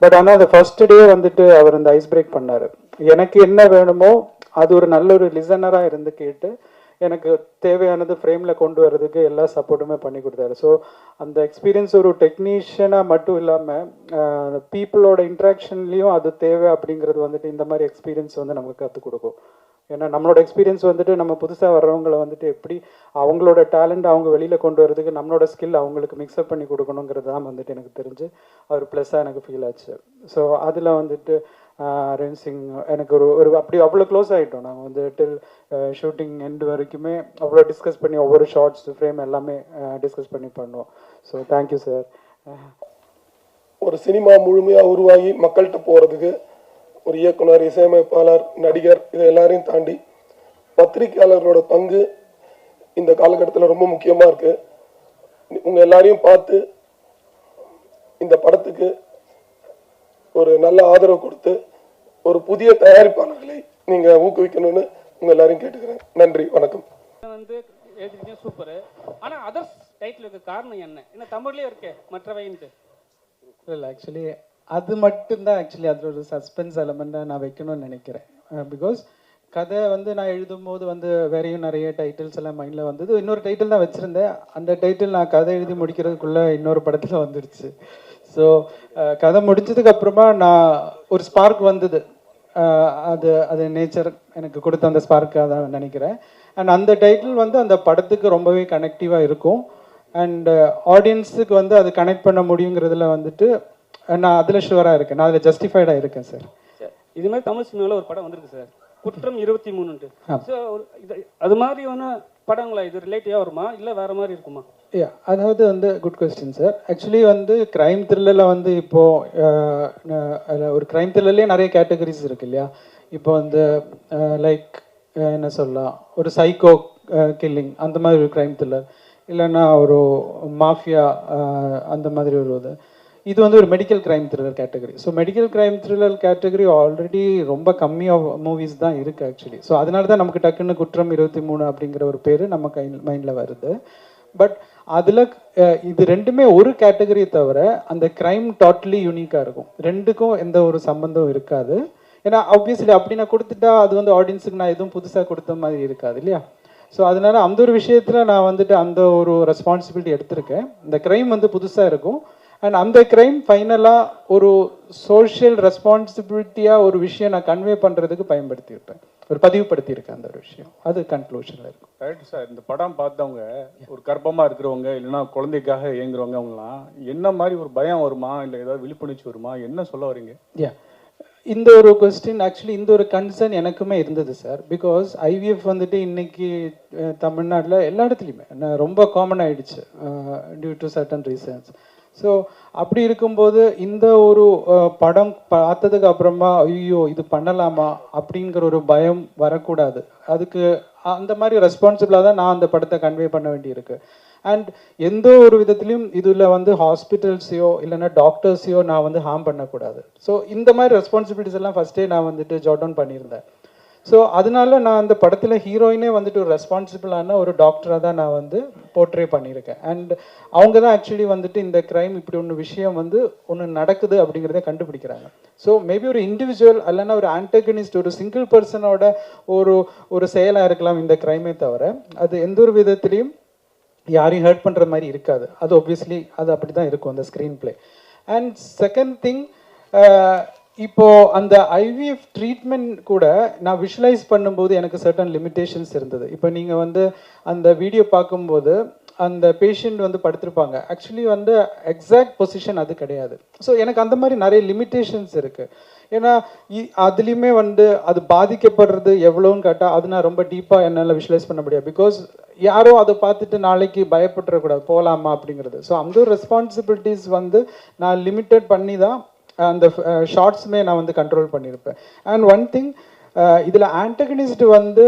பட் ஆனால் அந்த ஃபர்ஸ்ட் டே வந்துட்டு அவர் அந்த ஐஸ் பிரேக் பண்ணார். எனக்கு என்ன வேணுமோ அது ஒரு நல்ல ஒரு லிசனராக இருந்து கேட்டு எனக்கு தேவையானது ஃப்ரேமில் கொண்டு வர்றதுக்கு எல்லா சப்போர்ட்டுமே பண்ணி கொடுத்தாரு. ஸோ அந்த எக்ஸ்பீரியன்ஸ் ஒரு டெக்னீஷியனாக மட்டும் இல்லாமல் பீப்புளோட இன்ட்ராக்ஷன்லேயும் அது தேவை அப்படிங்கிறது வந்துட்டு இந்த மாதிரி எக்ஸ்பீரியன்ஸ் வந்து நமக்கு கற்றுக் கொடுக்கும். ஏன்னா நம்மளோட எக்ஸ்பீரியன்ஸ் வந்துட்டு நம்ம புதுசாக வர்றவங்களை வந்துட்டு எப்படி அவங்களோட டேலண்ட் அவங்க வெளியில் கொண்டு வரதுக்கு நம்மளோட ஸ்கில் அவங்களுக்கு மிக்ஸ்அப் பண்ணி கொடுக்கணுங்கிறது தான் வந்துட்டு எனக்கு தெரிஞ்சு அவர் ப்ளஸ்ஸாக எனக்கு ஃபீல் ஆச்சு. ஸோ அதில் வந்துட்டு அரவிந்த் சிங் எனக்கு ஒரு அப்படி அவ்வளோ க்ளோஸ் ஆகிட்டோம். நாங்கள் வந்து டில் ஷூட்டிங் எண்டு வரைக்குமே அவ்வளோ டிஸ்கஸ் பண்ணி ஒவ்வொரு ஷார்ட்ஸ் ஃப்ரேம் எல்லாமே டிஸ்கஸ் பண்ணி பண்ணோம். So thank you sir. ஒரு சினிமா முழுமையாக உருவாகி மக்கள்கிட்ட போகிறதுக்கு ஒரு இயக்குனர், இசையமைப்பாளர், நடிகர் இதை எல்லாரையும் தாண்டி பத்திரிகையாளர்களோட பங்கு இந்த காலகட்டத்தில் ரொம்ப முக்கியமாக இருக்குது. உங்கள் எல்லாரையும் பார்த்து இந்த படத்துக்கு ஒரு நல்ல ஆதரவு கொடுத்து ஒரு புதிய தயாரிப்பாளர்களை நீங்கள் ஊக்குவிக்கணும்னு உங்கள் எல்லாரையும் கேட்டுக்கிறேன். நன்றி, வணக்கம். வந்து எழுதிருக்கேன், சூப்பரு. ஆனால் அதர்ஸ் டைட்டிலுக்கு காரணம் என்ன? என்ன தமிழ்லேயே இருக்கே மற்றவைன்ட்டு? இல்லை, ஆக்சுவலி அது மட்டும்தான் ஆக்சுவலி அதில் ஒரு சஸ்பென்ஸ் எலமெண்ட்டாக நான் வைக்கணும்னு நினைக்கிறேன். பிகாஸ் கதை வந்து நான் எழுதும் போது வந்து வேறையும் நிறைய டைட்டில்ஸ் எல்லாம் மைண்டில் வந்தது. இன்னொரு டைட்டில் தான் வச்சுருந்தேன். அந்த டைட்டில் நான் கதை எழுதி முடிக்கிறதுக்குள்ளே இன்னொரு படத்தில் வந்துடுச்சு. ஸோ கதை முடிஞ்சதுக்கு அப்புறமா நான் ஒரு ஸ்பார்க் வந்தது. அது நேச்சர் எனக்கு கொடுத்த அந்த ஸ்பார்க்காக தான் நினைக்கிறேன். அண்ட் அந்த டைட்டில் வந்து அந்த படத்துக்கு ரொம்பவே கனெக்டிவாக இருக்கும். அண்ட் ஆடியன்ஸுக்கு வந்து அது கனெக்ட் பண்ண முடியுங்கிறதுல வந்துட்டு நான் அதில் ஷுவராக இருக்கேன். நான் அதில் ஜஸ்டிஃபைடாக இருக்கேன் சார். இது மாதிரி தமிழ் சினிமாவில் ஒரு படம் வந்திருக்கு சார், குற்றம் 23. ஸோ அது மாதிரியான படங்களா இது ரிலேட்டிவாக வருமா இல்லை வேறு மாதிரி இருக்குமா? அதாவது வந்து குட் கொஸ்டின் சார். ஆக்சுவலி வந்து கிரைம் த்ரில்லரில் வந்து இப்போது ஒரு கிரைம் த்ரில்லர்லேயே நிறைய கேட்டகரிஸ் இருக்கு இல்லையா? இப்போ வந்து லைக் என்ன சொல்லலாம், ஒரு சைக்கோ கில்லிங் அந்த மாதிரி ஒரு கிரைம் த்ரில்லர், இல்லைன்னா ஒரு மாஃபியா அந்த மாதிரி ஒரு இது வந்து ஒரு medical crime thriller category. So medical crime thriller category already ரொம்ப கம்மியாக மூவிஸ் தான் இருக்குது ஆக்சுவலி. ஸோ அதனால தான் நமக்கு டக்குன்னு குற்றம் 23 அப்படிங்கிற ஒரு பேர் நம்ம மைண்டில் வருது. பட் அதில் இது ரெண்டுமே ஒரு கேட்டகரியை தவிர அந்த கிரைம் டோட்டலி யூனிக்காக இருக்கும். ரெண்டுக்கும் எந்த ஒரு சம்பந்தம் இருக்காது. ஏன்னா ஆப்வியஸ்லி அப்படி நான் கொடுத்துட்டா அது வந்து ஆடியன்ஸுக்கு நான் எதுவும் புதுசாக கொடுத்த மாதிரி இருக்காது இல்லையா? ஸோ அதனால அந்த ஒரு விஷயத்தில் நான் வந்துட்டு அந்த ஒரு ரெஸ்பான்சிபிலிட்டி எடுத்திருக்கேன். இந்த கிரைம் வந்து புதுசாக இருக்கும். அண்ட் அந்த கிரைம் ஃபைனலாக ஒரு சோஷியல் ரெஸ்பான்சிபிலிட்டியாக ஒரு விஷயம் நான் கன்வே பண்ணுறதுக்கு பயன்படுத்தியிருப்பேன், ஒரு பதிவுபடுத்தியிருக்கேன் அந்த ஒரு விஷயம். அது கன்க்ளூஷனில் இருக்கும். Correct sir. இந்த படம் பார்த்தவங்க ஒரு கர்ப்பமாக இருக்கிறவங்க இல்லைன்னா குழந்தைக்காக இயங்குறவங்க அவங்களாம் என்ன மாதிரி ஒரு பயம் வருமா, இல்லை ஏதாவது விழிப்புணர்ச்சி வருமா, என்ன சொல்ல வரீங்க? இந்த ஒரு கொஸ்டின் ஆக்சுவலி இந்த ஒரு கன்சர்ன் எனக்குமே இருந்தது சார். பிகாஸ் ஐவிஎஃப் வந்துட்டு இன்னைக்கு தமிழ்நாட்டில் எல்லா இடத்துலையுமே ரொம்ப காமன் ஆகிடுச்சு due to certain reasons. So அப்படி இருக்கும்போது இந்த ஒரு படம் பார்த்ததுக்கு அப்புறமா ஐயோ இது பண்ணலாமா அப்படிங்கிற ஒரு பயம் வரக்கூடாது. அதுக்கு அந்த மாதிரி ரெஸ்பான்சிபிளாக தான் நான் அந்த படத்தை கன்வே பண்ண வேண்டியிருக்கு. அண்ட் எந்த ஒரு விதத்துலையும் இதில் வந்து ஹாஸ்பிட்டல்ஸையோ இல்லைன்னா டாக்டர்ஸையோ நான் வந்து ஹார்ம் பண்ணக்கூடாது. ஸோ இந்த மாதிரி ரெஸ்பான்சிபிலிட்டிஸ் எல்லாம் ஃபஸ்ட்டே நான் வந்துட்டு ஜாட் டவுன் பண்ணியிருந்தேன். ஸோ அதனால நான் அந்த படத்தில் ஹீரோயினே வந்துட்டு ஒரு ரெஸ்பான்சிபிளான ஒரு டாக்டராக தான் நான் வந்து போர்ட்ரே பண்ணியிருக்கேன். அண்ட் அவங்க தான் ஆக்சுவலி வந்துட்டு இந்த க்ரைம் இப்படி ஒன்று விஷயம் வந்து ஒன்று நடக்குது அப்படிங்கிறத கண்டுபிடிக்கிறாங்க. ஸோ மேபி ஒரு இண்டிவிஜுவல் இல்லைன்னா ஒரு ஆன்டகனிஸ்ட் ஒரு சிங்கிள் பர்சனோட ஒரு செயலாக இருக்கலாம் இந்த க்ரைமே தவிர அது எந்த ஒரு விதத்துலையும் யாரையும் ஹர்ட் பண்ணுற மாதிரி இருக்காது. அது ஒப்வியஸ்லி அது அப்படி தான் இருக்கும் அந்த screen play. And second thing, இப்போ அந்த ஐவிஎஃப் ட்ரீட்மெண்ட் கூட நான் விஷுவலைஸ் பண்ணும்போது எனக்கு சர்டன் லிமிட்டேஷன்ஸ் இருந்தது. இப்போ நீங்கள் வந்து அந்த வீடியோ பார்க்கும்போது அந்த பேஷண்ட் வந்து படுத்திருப்பாங்க, ஆக்சுவலி வந்து எக்ஸாக்ட் பொசிஷன் அது கிடையாது. ஸோ எனக்கு அந்த மாதிரி நிறைய லிமிட்டேஷன்ஸ் இருக்குது. ஏன்னா அதுலேயுமே வந்து அது பாதிக்கப்படுறது எவ்வளோன்னு கேட்டால் அது நான் ரொம்ப டீப்பாக என்னால் விஷுவலைஸ் பண்ண முடியாது. பிகாஸ் யாரோ அதை பார்த்துட்டு நாளைக்கு பயப்பட்டுறக்கூடாது போகலாமா அப்படிங்கிறது. ஸோ அந்த ஒரு ரெஸ்பான்சிபிலிட்டிஸ் வந்து நான் லிமிட்டட் பண்ணி தான் அந்த ஷார்ட்ஸுமே நான் வந்து கண்ட்ரோல் பண்ணியிருப்பேன். அண்ட் ஒன் திங், இதில் ஆன்டகனிஸ்ட் வந்து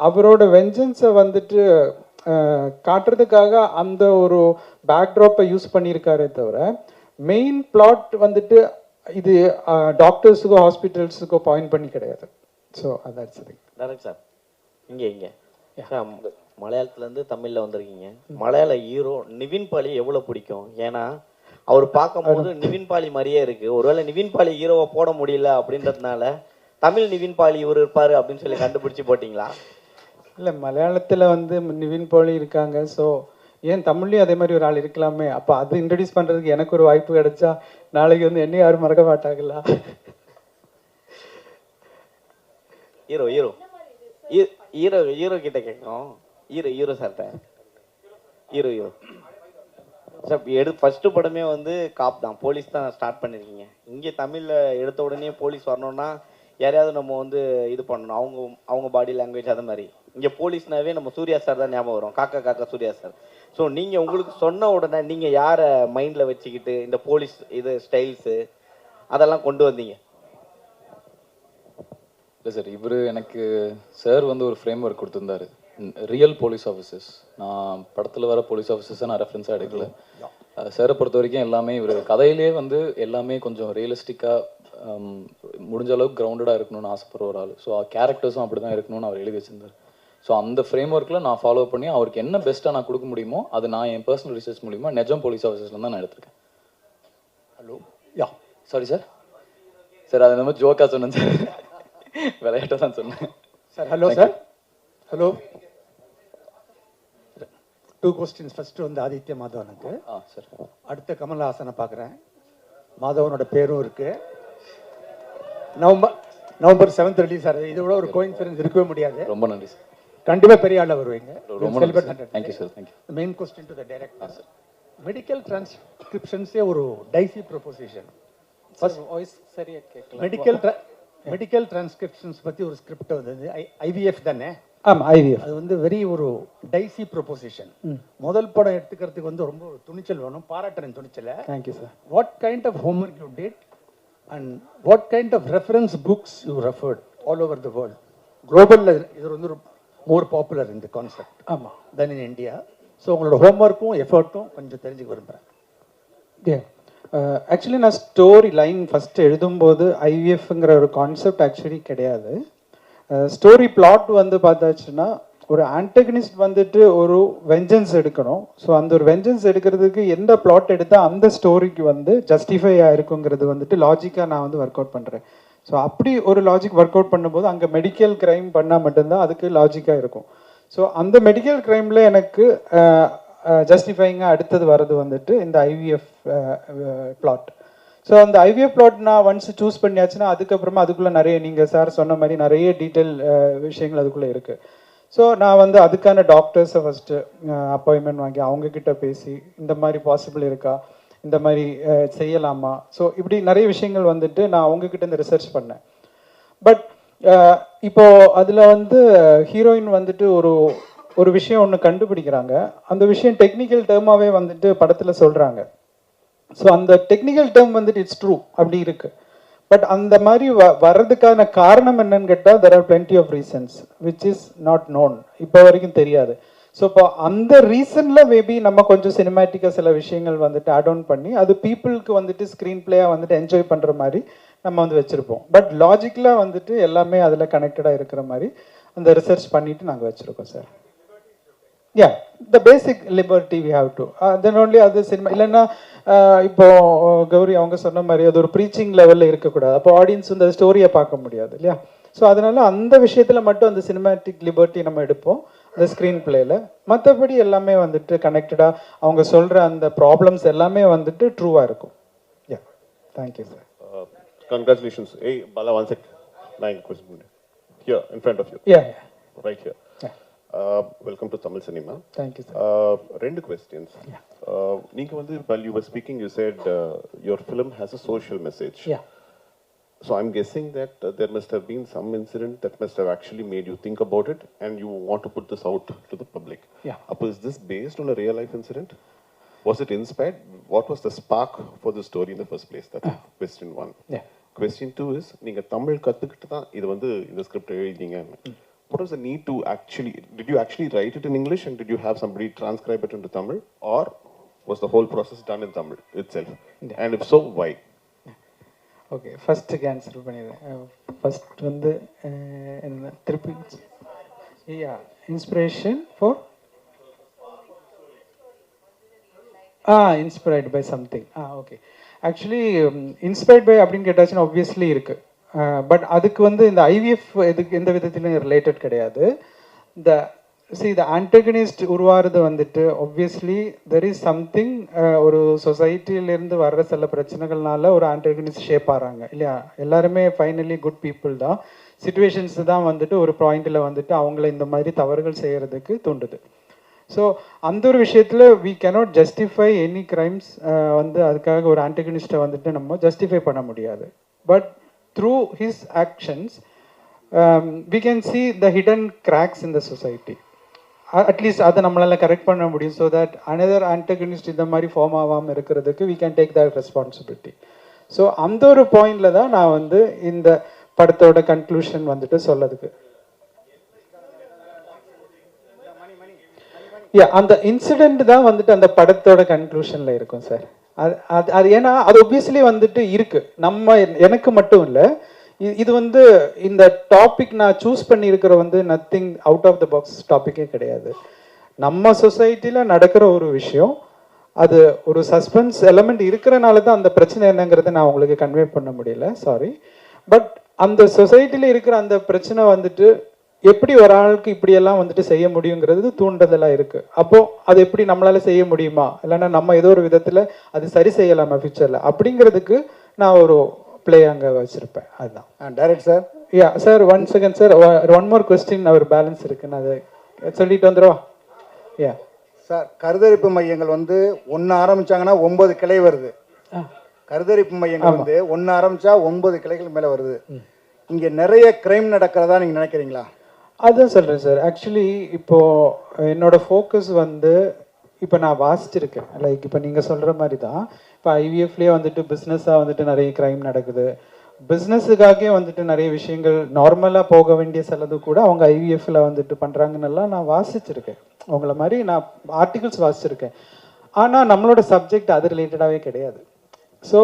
அவரோட வெஞ்சன்ஸை வந்துட்டு காட்டுறதுக்காக அந்த ஒரு பேக்ட்ராப்பை யூஸ் பண்ணியிருக்காரே தவிர மெயின் பிளாட் வந்துட்டு இது டாக்டர்ஸுக்கோ ஹாஸ்பிட்டல்ஸுக்கோ பாயிண்ட் பண்ணி கிடையாது. ஸோ அதான் சரி. டேரக்ட் சார், இங்கே மலையாளத்துலேருந்து தமிழில் வந்திருக்கீங்க. மலையாள ஹீரோ நிவின் பாலி எவ்வளோ பிடிக்கும்? ஏன்னா அவர் பார்க்கும்போது நிவின் பாலி மாதிரியே இருக்குது. ஒருவேளை நிவின் பாலி ஹீரோவை போட முடியல அப்படின்றதுனால தமிழ் நிவின் பாலி இவர் இருப்பார் அப்படின்னு சொல்லி கண்டுபிடிச்சி போட்டிங்களா? இல்லை, மலையாளத்தில் வந்து நிவின் பாலி இருக்காங்க. ஸோ ஏன் தமிழ்லையும் அதே மாதிரி ஒரு ஆள் இருக்கலாமே. அப்போ அது இன்ட்ரடியூஸ் பண்ணுறதுக்கு எனக்கு ஒரு வாய்ப்பு கிடைச்சா நாளைக்கு வந்து என்ன யாரும் மறக்க மாட்டாங்களா? ஹீரோ ஹீரோ ஹீரோ ஹீரோ கிட்ட கேட்கும். ஹீரோ சார்ட்ட ஹீரோ சார் ஃபர்ஸ்ட் படமே வந்து காப் தான், போலீஸ் தான் ஸ்டார்ட் பண்ணியிருக்கீங்க. இங்கே தமிழில் எடுத்த உடனே போலீஸ் வரணும்னா யாரையாவது நம்ம வந்து இது பண்ணணும், அவங்க பாடி லாங்குவேஜ் அது மாதிரி. இங்கே போலீஸ்னாவே நம்ம சூர்யா சார் தான் ஞாபகம் வரும், காக்கா சூர்யா சார். ஸோ நீங்கள் உங்களுக்கு சொன்ன உடனே நீங்கள் யாரை மைண்டில் வச்சுக்கிட்டு இந்த போலீஸ் இது ஸ்டைல்ஸு அதெல்லாம் கொண்டு வந்தீங்க? இல்லை சார், இவர் எனக்கு சார் வந்து ஒரு ஃப்ரேம் ஒர்க் கொடுத்துருந்தாரு, ரியல் போலீஸ் ஆஃபீஸர்ஸ். நான் படத்தில் வர போலீஸ் ஆஃபீஸர்ஸை நான் ரெஃபரன்ஸாக எடுக்கல. சாரை பொறுத்த வரைக்கும் எல்லாமே இவர் கதையிலே வந்து எல்லாமே கொஞ்சம் ரியலிஸ்டிக்காக முடிஞ்ச அளவுக்கு கிரவுண்டடாக இருக்கணும்னு ஆசைப்படுற ஒரு ஆள். ஸோ கேரக்டர்ஸும் அப்படி தான் இருக்கணும்னு அவர் எழுதி வச்சிருந்தார். ஸோ அந்த ஃப்ரேம் ஒர்க்கில் நான் ஃபாலோ பண்ணி அவருக்கு என்ன பெஸ்ட்டாக நான் கொடுக்க முடியுமோ அது நான் என் பர்சனல் ரிசர்ச் மூலிமா நிஜம் போலீஸ் ஆஃபீஸர்ஸ்ல தான் நான் எடுத்திருக்கேன். ஹலோ, சாரி சார், அது நம்ம ஜோக்காக சொன்னேன் சார், விளையாட்டாக தான் சொன்னேன் sir. Hello sir, hello. 2 questions. First வந்து ஆதித்ய மாதவனுக்கு. சார், அடுத்த கமல்ஹாசனை பார்க்குறேன். மாதவனோட பேரும் இருக்கு. நவம்பர் 7th ரிலீஸ் ஆகுது. இதோட ஒரு கோயின்சிடன்ஸ் இருக்கவே முடியாது. ரொம்ப நன்றி சார். கண்டிப்பாக பெரிய ஆளாக வருவீங்க. ரொம்ப நன்றி sir. Thank you sir. Thank you. Main question to the director sir. Medical டிரான்ஸ்கிரிப்ஷன்ஸே ஒரு டைசி ப்ரொபோசிஷன். ஃபர்ஸ்ட் வாய்ஸ் சரியாக கேட்கல. மெடிக்கல் டிரான்ஸ்கிரிப்ஷன்ஸ் பற்றி ஒரு ஸ்கிரிப்ட் வந்தது. ஐவிஎஃப் தானே? ஆமாம், ஐவிஎஃப். அது வந்து வெரி ஒரு டைசி ப்ரொபோசிஷன். முதல் படம் எடுத்துக்கிறதுக்கு வந்து ரொம்ப துணிச்சல் வேணும். பாராட்டுறேன் துணிச்சலை. Thank you sir. What kind of homework you did and what kind of reference books you referred all over the world? குளோபலில் இது வந்து மோர் பாப்புலர் இந்த கான்செப்ட். ஆமாம், தென் இன் இந்தியா. ஸோ உங்களோட ஹோம்ஒர்க்கும் எஃபர்ட்டும் கொஞ்சம் தெரிஞ்சுக்க விரும்புகிறேன். ஆக்சுவலி நான் ஸ்டோரி லைன் ஃபஸ்ட்டு எழுதும்போது ஐவிஎஃப்ங்கிற ஒரு கான்செப்ட் ஆக்சுவலி கிடையாது. ஸ்டோரி பிளாட் வந்து பார்த்தாச்சுன்னா ஒரு ஆன்டகனிஸ்ட் வந்துட்டு ஒரு வெஞ்சன்ஸ் எடுக்கணும். ஸோ அந்த ஒரு வெஞ்சன்ஸ் எடுக்கிறதுக்கு எந்த பிளாட் எடுத்தால் அந்த ஸ்டோரிக்கு வந்து ஜஸ்டிஃபை ஆயிருக்குங்கிறது வந்துட்டு லாஜிக்காக நான் வந்து ஒர்க் அவுட் பண்ணுறேன். ஸோ அப்படி ஒரு லாஜிக் ஒர்க் அவுட் பண்ணும்போது அங்கே மெடிக்கல் க்ரைம் பண்ணால் மட்டும்தான் அதுக்கு லாஜிக்காக இருக்கும். ஸோ அந்த மெடிக்கல் க்ரைமில் எனக்கு ஜஸ்டிஃபைங்காக அடுத்தது வர்றது வந்துட்டு இந்த ஐவிஎஃப் பிளாட். ஸோ அந்த ஐவிஎஃப் பிளாட் நான் ஒன்ஸ் சூஸ் பண்ணியாச்சுன்னா அதுக்கப்புறமா அதுக்குள்ளே நிறைய நீங்கள் சார் சொன்ன மாதிரி நிறைய டீட்டெயில் விஷயங்கள் அதுக்குள்ளே இருக்குது. ஸோ நான் வந்து அதுக்கான டாக்டர்ஸை ஃபஸ்ட்டு அப்பாயின்மெண்ட் வாங்கி அவங்கக்கிட்ட பேசி இந்த மாதிரி பாசிபிள் இருக்கா, இந்த மாதிரி செய்யலாமா, ஸோ இப்படி நிறைய விஷயங்கள் வந்துட்டு நான் அவங்கக்கிட்ட இந்த ரிசர்ச் பண்ணேன். பட் இப்போ அதில் வந்து ஹீரோயின் வந்துட்டு ஒரு விஷயம் ஒன்று கண்டுபிடிக்கிறாங்க. அந்த விஷயம் டெக்னிக்கல் டேர்மாகவே வந்துட்டு படத்தில் சொல்கிறாங்க. ஸோ அந்த டெக்னிக்கல் டேர்ம் வந்துட்டு இட்ஸ் ட்ரூ அப்படி இருக்குது. பட் அந்த மாதிரி வர்றதுக்கான காரணம் என்னன்னு கேட்டால் there are plenty of reasons which is not known, இப்போ வரைக்கும் தெரியாது. ஸோ இப்போ அந்த ரீசனில் மேபி நம்ம கொஞ்சம் சினிமேட்டிக்காக சில விஷயங்கள் வந்துட்டு ஆட் ஆன் பண்ணி அது பீப்புளுக்கு வந்துட்டு ஸ்க்ரீன் பிளேயாக வந்துட்டு என்ஜாய் பண்ணுற மாதிரி நம்ம வந்து வச்சுருப்போம். பட் லாஜிக்கலாக வந்துட்டு எல்லாமே அதில் கனெக்டடாக இருக்கிற மாதிரி அந்த ரிசர்ச் பண்ணிவிட்டு நாங்கள் வச்சுருக்கோம் sir. Yeah the basic liberty we have to then only அது சினிமா இல்லைன்னா இப்போ கௌரி அவங்க சொன்ன மாதிரி அது ஒரு ப்ரீச்சிங் லெவலில் இருக்கக்கூடாது. அப்போ ஆடியன்ஸ் இந்த ஸ்டோரியை பார்க்க முடியாது இல்லையா? ஸோ அதனால அந்த விஷயத்தில் மட்டும் அந்த சினிமேட்டிக் லிபர்ட்டி நம்ம எடுப்போம் அந்த ஸ்க்ரீன் பிளேயில். மற்றபடி எல்லாமே வந்துட்டு கனெக்டடாக அவங்க சொல்கிற அந்த ப்ராப்ளம்ஸ் எல்லாமே வந்துட்டு ட்ரூவாக இருக்கும். Yeah thank you sir. Congratulations. Hey, Bala, one sec. Nine question. Here, in front of you. Yeah. Right here. Yeah. Welcome to Tamil Cinema. Thank you, sir. Two questions. Yeah. While you were speaking, you said your film has a social message. Yeah. So I'm guessing that there must have been some incident that must have actually made you think about it and you want to put this out to the public. Yeah. Is this based on a real life incident? Was it inspired? What was the spark for the story in the first place? That's question one. Yeah. Question two is, நீங்க தமிழ் கத்துக்கிட்டு தான் இது வந்து இந்த script எழுதிங்க. What was the need to actually, did you actually write it in English and did you have somebody transcribe it into Tamil, or was the whole process done in Tamil itself? Yeah. And if so, why? Okay ஃபஸ்ட்டுக்கு answer பண்ணிடுறேன். First வந்து என்ன திருப்பி inspiration for inspired by something. Okay actually inspired by அப்படின்னு கேட்டாச்சுன்னா obviously இருக்குது. But அதுக்கு வந்து இந்த ஐவிஎஃப் எதுக்கு எந்த விதத்திலும் ரிலேட்டட் கிடையாது. இந்த த ஆன்டகனிஸ்ட் உருவாகிறது வந்துட்டு ஆப்வியஸ்லி தெர் இஸ் சம்திங் ஒரு சொசைட்டிலேருந்து வர்ற சில பிரச்சனைகள்னால ஒரு ஆன்டகனிஸ்ட் ஷேப் ஆகிறாங்க இல்லையா? எல்லாருமே ஃபைனலி குட் பீப்புள் தான். சிச்சுவேஷன்ஸ் தான் வந்துட்டு ஒரு பாயிண்டில் வந்துட்டு அவங்கள இந்த மாதிரி தவறுகள் செய்கிறதுக்கு தூண்டுது. ஸோ அந்த ஒரு விஷயத்தில் we cannot justify any crimes. வந்து அதுக்காக ஒரு ஆன்டகனிஸ்ட்டை வந்துட்டு நம்ம ஜஸ்டிஃபை பண்ண முடியாது. But through his actions we can see the hidden cracks in the society. At least அதை நம்மளால் கரெக்ட் பண்ண முடியும். ஸோ தட் அனதர் ஆன்டகனிஸ்ட் இந்த மாதிரி ஃபார்ம் ஆகாமல் இருக்கிறதுக்கு we can take that responsibility. So அந்த ஒரு பாயிண்டில் தான் நான் வந்து இந்த படத்தோட கன்க்ளூஷன் வந்துட்டு சொல்லதுக்கு அந்த இன்சிடென்ட் தான் வந்துட்டு அந்த படத்தோட கன்க்ளூஷனில் இருக்கும் சார். அது ஏன்னா அது ஒப்வியஸ்லி வந்துட்டு இருக்கு. எனக்கு மட்டும் இல்லை, இது வந்து இந்த டாபிக் நான் சூஸ் பண்ணியிருக்கிற வந்து nothing out of the box டாப்பிக்கே கிடையாது. நம்ம சொசைட்டியில் நடக்கிற ஒரு விஷயம், அது ஒரு சஸ்பென்ஸ் எலமெண்ட் இருக்கிறனால தான் அந்த பிரச்சனை என்னங்கிறத நான் உங்களுக்கு கன்வே பண்ண முடியல, சாரி. பட் அந்த சொசைட்டியில் இருக்கிற அந்த பிரச்சனை வந்துட்டு எப்படி ஒரு ஆளுக்கு இப்படியெல்லாம் வந்துட்டு செய்ய முடியுங்கிறது தூண்டுதலாக இருக்குது. அப்போது அது எப்படி நம்மளால் செய்ய முடியுமா, இல்லைன்னா நம்ம ஏதோ ஒரு விதத்தில் அது சரி செய்யலாமா ஃபியூச்சரில் அப்படிங்கிறதுக்கு நான் ஒரு பிளே அங்கே வச்சுருப்பேன். அதுதான் direct sir. Yeah sir, 1 second sir, one more question அவர் பேலன்ஸ் இருக்குன்னு அதை சொல்லிட்டு வந்துடுவா. யா சார், கருதரிப்பு மையங்கள் வந்து 1 ஆரம்பிச்சாங்கன்னா 9 கிளை வருது. கருதரிப்பு மையங்கள் வந்து 1 ஆரம்பிச்சா 9 கிளைகள் மேலே வருது. இங்கே நிறைய கிரைம் நடக்கிறதா நீங்கள் நினைக்கிறீங்களா? அதுதான் சொல்கிறேன் சார். ஆக்சுவலி இப்போது என்னோட ஃபோக்கஸ் வந்து இப்போ நான் வாசிச்சிருக்கேன். லைக் இப்போ நீங்கள் சொல்கிற மாதிரி தான் இப்போ ஐவிஎஃப்லேயே வந்துட்டு பிஸ்னஸாக வந்துட்டு நிறைய க்ரைம் நடக்குது. பிஸ்னஸுக்காகவே வந்துட்டு நிறைய விஷயங்கள் நார்மலாக போக வேண்டிய சிலது கூட அவங்க ஐவிஎஃப்ல வந்துட்டு பண்ணுறாங்கன்னெல்லாம் நான் வாசிச்சிருக்கேன். அவங்கள மாதிரி நான் ஆர்டிகல்ஸ் வாசிச்சிருக்கேன். ஆனால் நம்மளோட சப்ஜெக்ட் அது ரிலேட்டடாகவே கிடையாது. ஸோ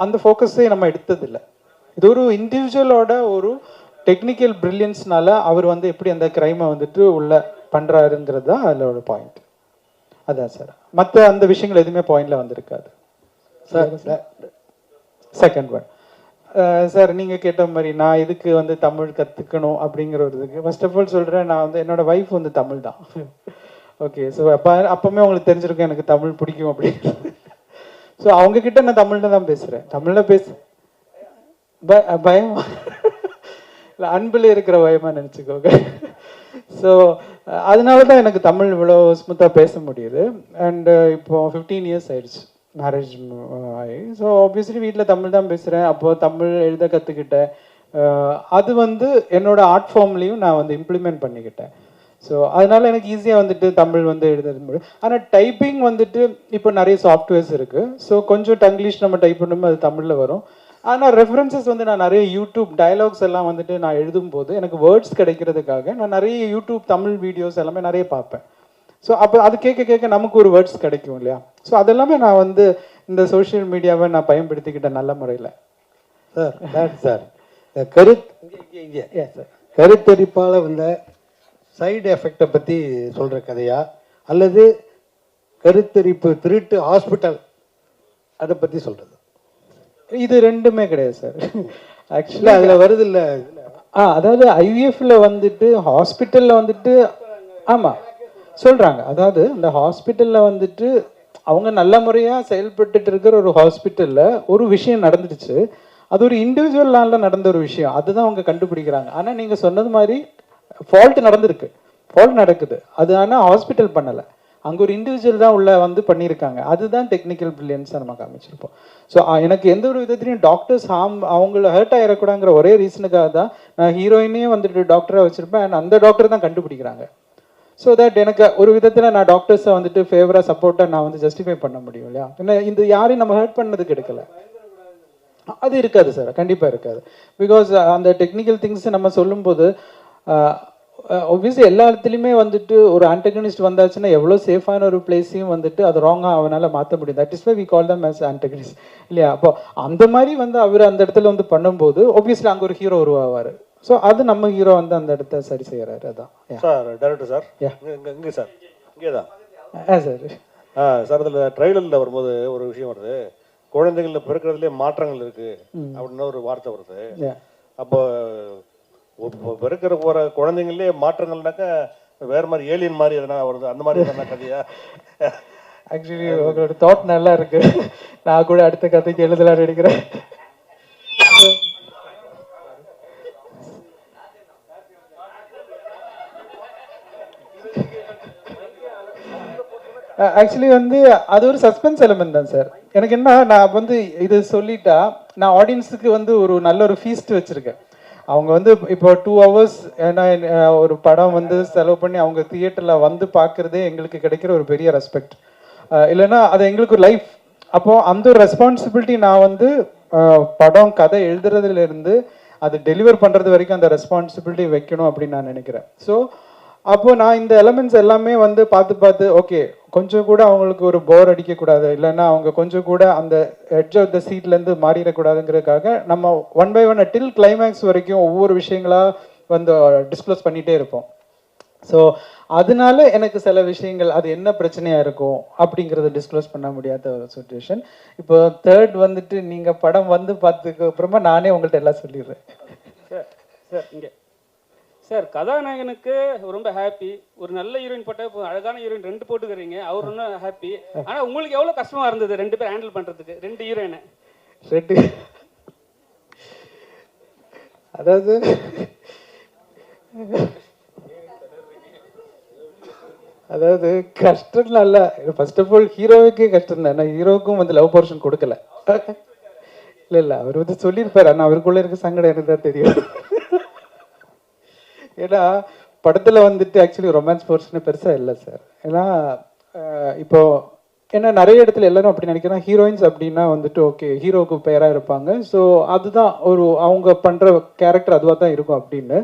அந்த ஃபோக்கஸே நம்ம எடுத்ததில்லை. இது ஒரு இண்டிவிஜுவலோட ஒரு டெக்னிக்கல் பிரில்லியன்ஸ்னால அவர் வந்து எப்படி அந்த க்ரைமை வந்துட்டு உள்ள பண்ணுறாருங்கிறது தான் அதில் ஒரு பாயிண்ட். அதான் சார், மற்ற அந்த விஷயங்கள் எதுவுமே பாயிண்டில் வந்திருக்காது சார். செகண்ட் ஒன் சார், நீங்கள் கேட்ட மாதிரி நான் இதுக்கு வந்து தமிழ் கற்றுக்கணும் அப்படிங்கிற ஒரு இதுக்கு ஃபர்ஸ்ட் ஆஃப் ஆல் சொல்கிறேன், நான் வந்து என்னோடய ஒய்ஃப் வந்து தமிழ் தான். ஓகே, ஸோ அப்போவுமே உங்களுக்கு தெரிஞ்சிருக்கும் எனக்கு தமிழ் பிடிக்கும் அப்படின்னு. ஸோ அவங்கக்கிட்ட நான் தமிழில் தான் பேசுகிறேன். தமிழில் பயம் இல்லை, அன்பில் இருக்கிற பயமாக நினச்சிக்கோங்க. ஸோ அதனால தான் எனக்கு தமிழ் இவ்வளோ ஸ்மூத்தாக பேச முடியுது. அண்டு இப்போ 15 இயர்ஸ் ஆயிடுச்சு மேரேஜ் ஆகி. ஸோ ஆப்வியஸ்லி வீட்டில் தமிழ் தான் பேசுகிறேன். அப்போது தமிழ் எழுத கற்றுக்கிட்டேன். அது வந்து என்னோட ஆர்ட் ஃபார்ம்லேயும் நான் வந்து இம்ப்ளிமெண்ட் பண்ணிக்கிட்டேன். ஸோ அதனால எனக்கு ஈஸியாக வந்துட்டு தமிழ் வந்து எழுத முடியும். ஆனால் டைப்பிங் வந்துட்டு இப்போ நிறைய சாஃப்ட்வேர்ஸ் இருக்குது. ஸோ கொஞ்சம் டங்கிலீஷ் நம்ம டைப் பண்ணும்போது அது தமிழில் வரும். ஆனால் ரெஃபரன்சஸ் வந்து நான் நிறைய யூடியூப் டயலாக்ஸ் எல்லாம் வந்துட்டு நான் எழுதும்போது எனக்கு வேர்ட்ஸ் கிடைக்கிறதுக்காக நான் நிறைய யூடியூப் தமிழ் வீடியோஸ் எல்லாமே நிறைய பார்ப்பேன். ஸோ அப்போ அது கேட்க கேட்க நமக்கு ஒரு வேர்ட்ஸ் கிடைக்கும் இல்லையா. ஸோ அதெல்லாமே நான் வந்து இந்த சோஷியல் மீடியாவை நான் பயன்படுத்திக்கிட்டேன் நல்ல முறையில். சார் கருத்தரிப்பால் வந்த சைடு எஃபெக்டை பற்றி சொல்கிற கதையா அல்லது கருத்தரிப்பு திருட்டு ஹாஸ்பிட்டல் அதை பற்றி சொல்கிறது? இது ரெண்டுமே கிடையாது சார். ஆக்சுவலி அதில் வருது இல்லை. அதாவது ஐவிஎஃப்ல வந்துட்டு ஹாஸ்பிட்டலில் வந்துட்டு ஆமாம் சொல்கிறாங்க. அதாவது இந்த ஹாஸ்பிட்டலில் வந்துட்டு அவங்க நல்ல முறையாக செயல்பட்டுட்டு இருக்கிற ஒரு ஹாஸ்பிட்டலில் ஒரு விஷயம் நடந்துடுச்சு. அது ஒரு இண்டிவிஜுவலால நடந்த ஒரு விஷயம், அதுதான் அவங்க கண்டுபிடிக்கிறாங்க. ஆனால் நீங்கள் சொன்னது மாதிரி ஃபால்ட் நடந்திருக்கு, ஃபால்ட் நடக்குது. அது ஆனால் ஹாஸ்பிட்டல் பண்ணலை, அங்கே ஒரு இண்டிவிஜுவல் தான் உள்ள வந்து பண்ணியிருக்காங்க. அதுதான் டெக்னிக்கல் பிரில்லியன்ஸாக நம்ம காமிச்சிருப்போம். ஸோ எனக்கு எந்த ஒரு விதத்துலையும் டாக்டர்ஸ் அவங்கள ஹர்ட் ஆகிடக்கூடாங்கிற ஒரே ரீசனுக்காக தான் நான் ஹீரோயினையும் வந்துட்டு டாக்டராக வச்சுருப்பேன். அண்ட் அந்த டாக்டர் தான் கண்டுபிடிக்கிறாங்க. ஸோ தட் எனக்கு ஒரு விதத்தில் நான் டாக்டர்ஸை வந்துட்டு ஃபேவராக சப்போர்ட்டாக நான் வந்து ஜஸ்டிஃபை பண்ண முடியும் இல்லையா. ஏன்னா இந்த யாரையும் நம்ம ஹர்ட் பண்ணதுக்கு எடுக்கலை. அது இருக்காது சார், கண்டிப்பாக இருக்காது. பிகாஸ் அந்த டெக்னிக்கல் திங்ஸ் நம்ம சொல்லும்போது ஒப்வியஸ்லி எல்லா இடத்துலையுமே வந்துட்டு ஒரு ஆன்டகனிஸ்ட் வந்தாச்சுன்னா எவ்வளோ சேஃபான ஒரு பிளேஸையும் வந்துட்டு அது ராங்காக அவனால் மாற்ற முடியும். That is why we call them as antagonist இல்லையா. அப்போ அந்த மாதிரி வந்து அவர் அந்த இடத்துல வந்து பண்ணும்போது ஒப்வியஸ்லி அங்கே ஒரு ஹீரோ உருவாவார். ஸோ அது நம்ம ஹீரோ வந்து அந்த இடத்த சரி செய்கிறாரு. அதான் சார் டேரக்டர் சார் இங்கே சார் இங்கே தான் சார் சார் அதில் ட்ரைலரில் வரும்போது ஒரு விஷயம் வருது, குழந்தைகளில் பிறக்கிறதுலே மாற்றங்கள் இருக்குது அப்படின்னு ஒரு வார்த்தை வருது. அப்போ பிறக்கிற போகிற குழந்தைங்களே மாற்றங்கள்னாக்கா வேறு மாதிரி ஏலியன் மாதிரி எதனா வருது, அந்த மாதிரி எதனா கதையா? ஆக்சுவலி உங்களோட தாட் நல்லா இருக்கு, நான் கூட அடுத்த கதைக்கு எழுதலாம் நினைக்கிறேன். ஆக்சுவலி வந்து அது ஒரு சஸ்பென்ஸ் எலிமெண்ட் தான் சார். எனக்கு என்ன, நான் வந்து இது சொல்லிட்டா நான் ஆடியன்ஸுக்கு வந்து ஒரு நல்ல ஒரு ஃபீஸ்ட் வச்சுருக்கேன். அவங்க வந்து இப்போ 2 hours ஏன்னா ஒரு படம் வந்து செலவு பண்ணி அவங்க தியேட்டரில் வந்து பார்க்குறதே எங்களுக்கு கிடைக்கிற ஒரு பெரிய ரெஸ்பெக்ட். இல்லைன்னா அது எங்களுக்கு ஒரு லைஃப். அப்போது அந்த ஒரு ரெஸ்பான்சிபிலிட்டி நான் வந்து படம் கதை எழுதுறதுலேருந்து அது டெலிவர் பண்ணுறது வரைக்கும் அந்த ரெஸ்பான்சிபிலிட்டி வைக்கணும் அப்படின்னு நான் நினைக்கிறேன். ஸோ அப்போது நான் இந்த எலமெண்ட்ஸ் எல்லாமே வந்து பார்த்து ஓகே கொஞ்சம் கூட அவங்களுக்கு ஒரு போர் அடிக்கக்கூடாது, இல்லைன்னா அவங்க கொஞ்சம் கூட அந்த எட்ஜ் ஆஃப் த சீட்லேருந்து மாறிடக்கூடாதுங்கிறதுக்காக நம்ம 1 by 1 டில் கிளைமேக்ஸ் வரைக்கும் ஒவ்வொரு விஷயங்களாக வந்து டிஸ்க்ளோஸ் பண்ணிகிட்டே இருப்போம். ஸோ அதனால எனக்கு சில விஷயங்கள் அது என்ன பிரச்சனையாக இருக்கும் அப்படிங்கிறத டிஸ்க்ளோஸ் பண்ண முடியாத ஒரு சுச்சுவேஷன். இப்போ தேர்ட் வந்துட்டு நீங்கள் படம் வந்து பார்த்ததுக்கு அப்புறமா நானே உங்கள்கிட்ட எல்லாம் சொல்லிடுறேன். சார் இங்கே சார் கதாநாயகனுக்கு ரொம்ப ஹாப்பி, ஒரு நல்ல ஹீரோயின் போட்ட அழகான ஹீரோயின் 2 போட்டுக்கிறீங்க, அவர் இன்னும் ஹாப்பி. ஆனால் உங்களுக்கு எவ்வளோ கஷ்டமாக இருந்தது 2 பேர் ஹேண்டில் பண்ணுறதுக்கு, 2 ஹீரோயினை? அதாவது அதாவது கஷ்டம் இல்லை. ஃபர்ஸ்ட் ஆஃப் ஆல் ஹீரோவுக்கே கஷ்டம் தான். ஏன்னா ஹீரோவுக்கும் வந்து லவ் போர்ஷன் கொடுக்கல. இல்லை அவர் வந்து சொல்லியிருப்பார், ஆனால் அவருக்குள்ளே இருக்க சங்கடம் எனக்கு தான் தெரியும். ஏன்னா படத்தில் வந்துட்டு ஆக்சுவலி ரொமான்ஸ் போர்ஷனே பெருசாக இல்லை சார். ஏன்னா இப்போ ஏன்னா நிறைய இடத்துல எல்லாரும் அப்படி நினைக்கிறேன், ஹீரோயின்ஸ் அப்படின்னா வந்துட்டு ஓகே ஹீரோவுக்கு பேராக இருப்பாங்க, ஸோ அதுதான் ஒரு அவங்க பண்ணுற கேரக்டர் அதுவாக தான் இருக்கும் அப்படின்னு.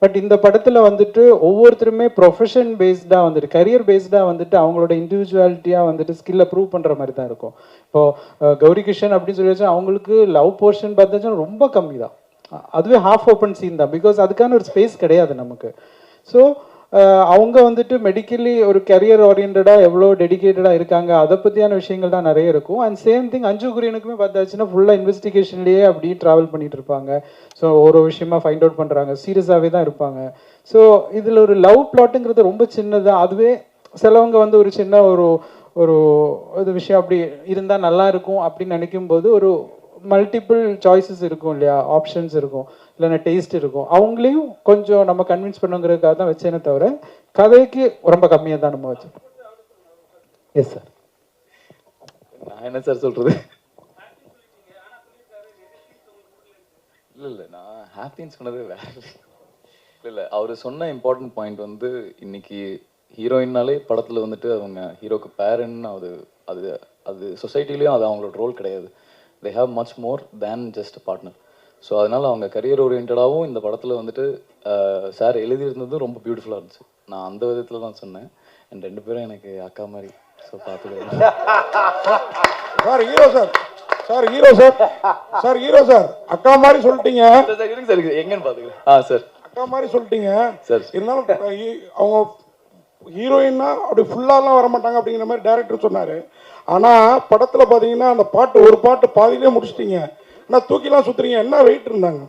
பட் இந்த படத்தில் வந்துட்டு ஒவ்வொருத்தருமே ப்ரொஃபஷன் பேஸ்டாக வந்துட்டு கரியர் பேஸ்டாக வந்துட்டு அவங்களோட இண்டிவிஜுவாலிட்டியாக வந்துட்டு ஸ்கில்லை ப்ரூவ் பண்ணுற மாதிரி தான் இருக்கும். இப்போது கௌரி கிஷன் அப்படின்னு சொல்லி வச்சா அவங்களுக்கு லவ் போர்ஷன் பார்த்தாச்சும் ரொம்ப கம்மி தான், அதுவே ஹாஃப் ஓப்பன் சீன் தான். பிகாஸ் அதுக்கான ஒரு ஸ்பேஸ் கிடையாது நமக்கு. ஸோ அவங்க வந்துட்டு மெடிக்கலி ஒரு கரியர் ஓரியன்டாக எவ்வளோ டெடிக்கேட்டடாக இருக்காங்க, அதை பற்றியான விஷயங்கள் தான் நிறைய இருக்கும். அண்ட் சேம் திங் அஞ்சு குரியனுக்குமே பார்த்தாச்சுன்னா ஃபுல்லாக இன்வெஸ்டிகேஷன்லேயே அப்படியே ட்ராவல் பண்ணிட்டு இருப்பாங்க. ஸோ ஒரு விஷயமா ஃபைண்ட் அவுட் பண்ணுறாங்க, சீரியஸாகவே தான் இருப்பாங்க. ஸோ இதில் ஒரு லவ் பிளாட்டுங்கிறது ரொம்ப சின்னதாக, அதுவே சிலவங்க வந்து ஒரு சின்ன ஒரு ஒரு விஷயம் அப்படி இருந்தால் நல்லா இருக்கும் அப்படின்னு நினைக்கும் போது ஒரு மல்டிபிள் சாய்ஸஸ் இருக்கும் இல்லையா, ஆப்ஷன்ஸ் இருக்கும், இல்லைன்னா டேஸ்ட் இருக்கும். அவங்களையும் கொஞ்சம் நம்ம கன்வின்ஸ் பண்ணுங்கிறதுக்காக தான் வச்சேனே தவிர கதைக்கு ரொம்ப கம்மியாக தான் நம்ம வச்சோம். Yes sir. நான் என்ன சார் சொல்கிறது? இல்லை நான் ஹாப்பின்னு சொன்னது வேற. இல்லை அவர் சொன்ன இம்பார்ட்டன்ட் பாயிண்ட் வந்து இன்னைக்கு ஹீரோயின்னாலே படத்தில் வந்துட்டு அவங்க ஹீரோக்கு பேரன்னு அது அது சொசைட்டிலையும் அது அவங்களோட ரோல் கிடையாது. they have much more than just a partner. So அதனால் அவங்க கரியர் ஓரியன்டாகவும் இந்த படத்தில் வந்துட்டு சார் எழுதியிருந்தது ரொம்ப பியூட்டிஃபுல்லாக இருந்துச்சு. நான் அந்த விதத்தில் தான் சொன்னேன். அண்ட் 2 பேரும் எனக்கு அக்கா மாதிரி. ஸோ பார்த்துக்கலாம். Sir hero sir sir hero sir sir hero sir அக்கா மாதிரி சொல்லிட்டீங்க சார் எங்கன்னு பார்த்துக்கலாம். சார் அக்கா மாதிரி சொல்லிட்டீங்க சார். இருந்தாலும் அவங்க ஹீரோயின்னா அப்படி ஃபுல்லாலாம் வர மாட்டாங்க அப்படிங்கிற மாதிரி டைரக்டர் சொன்னார். ஆனால் படத்தில் பார்த்தீங்கன்னா அந்த பாட்டு ஒரு பாட்டு பாதியிலே முடிச்சிட்டீங்க. ஆனால் தூக்கிலாம் சுற்றுறீங்க. என்ன வெயிட் இருந்தாங்க?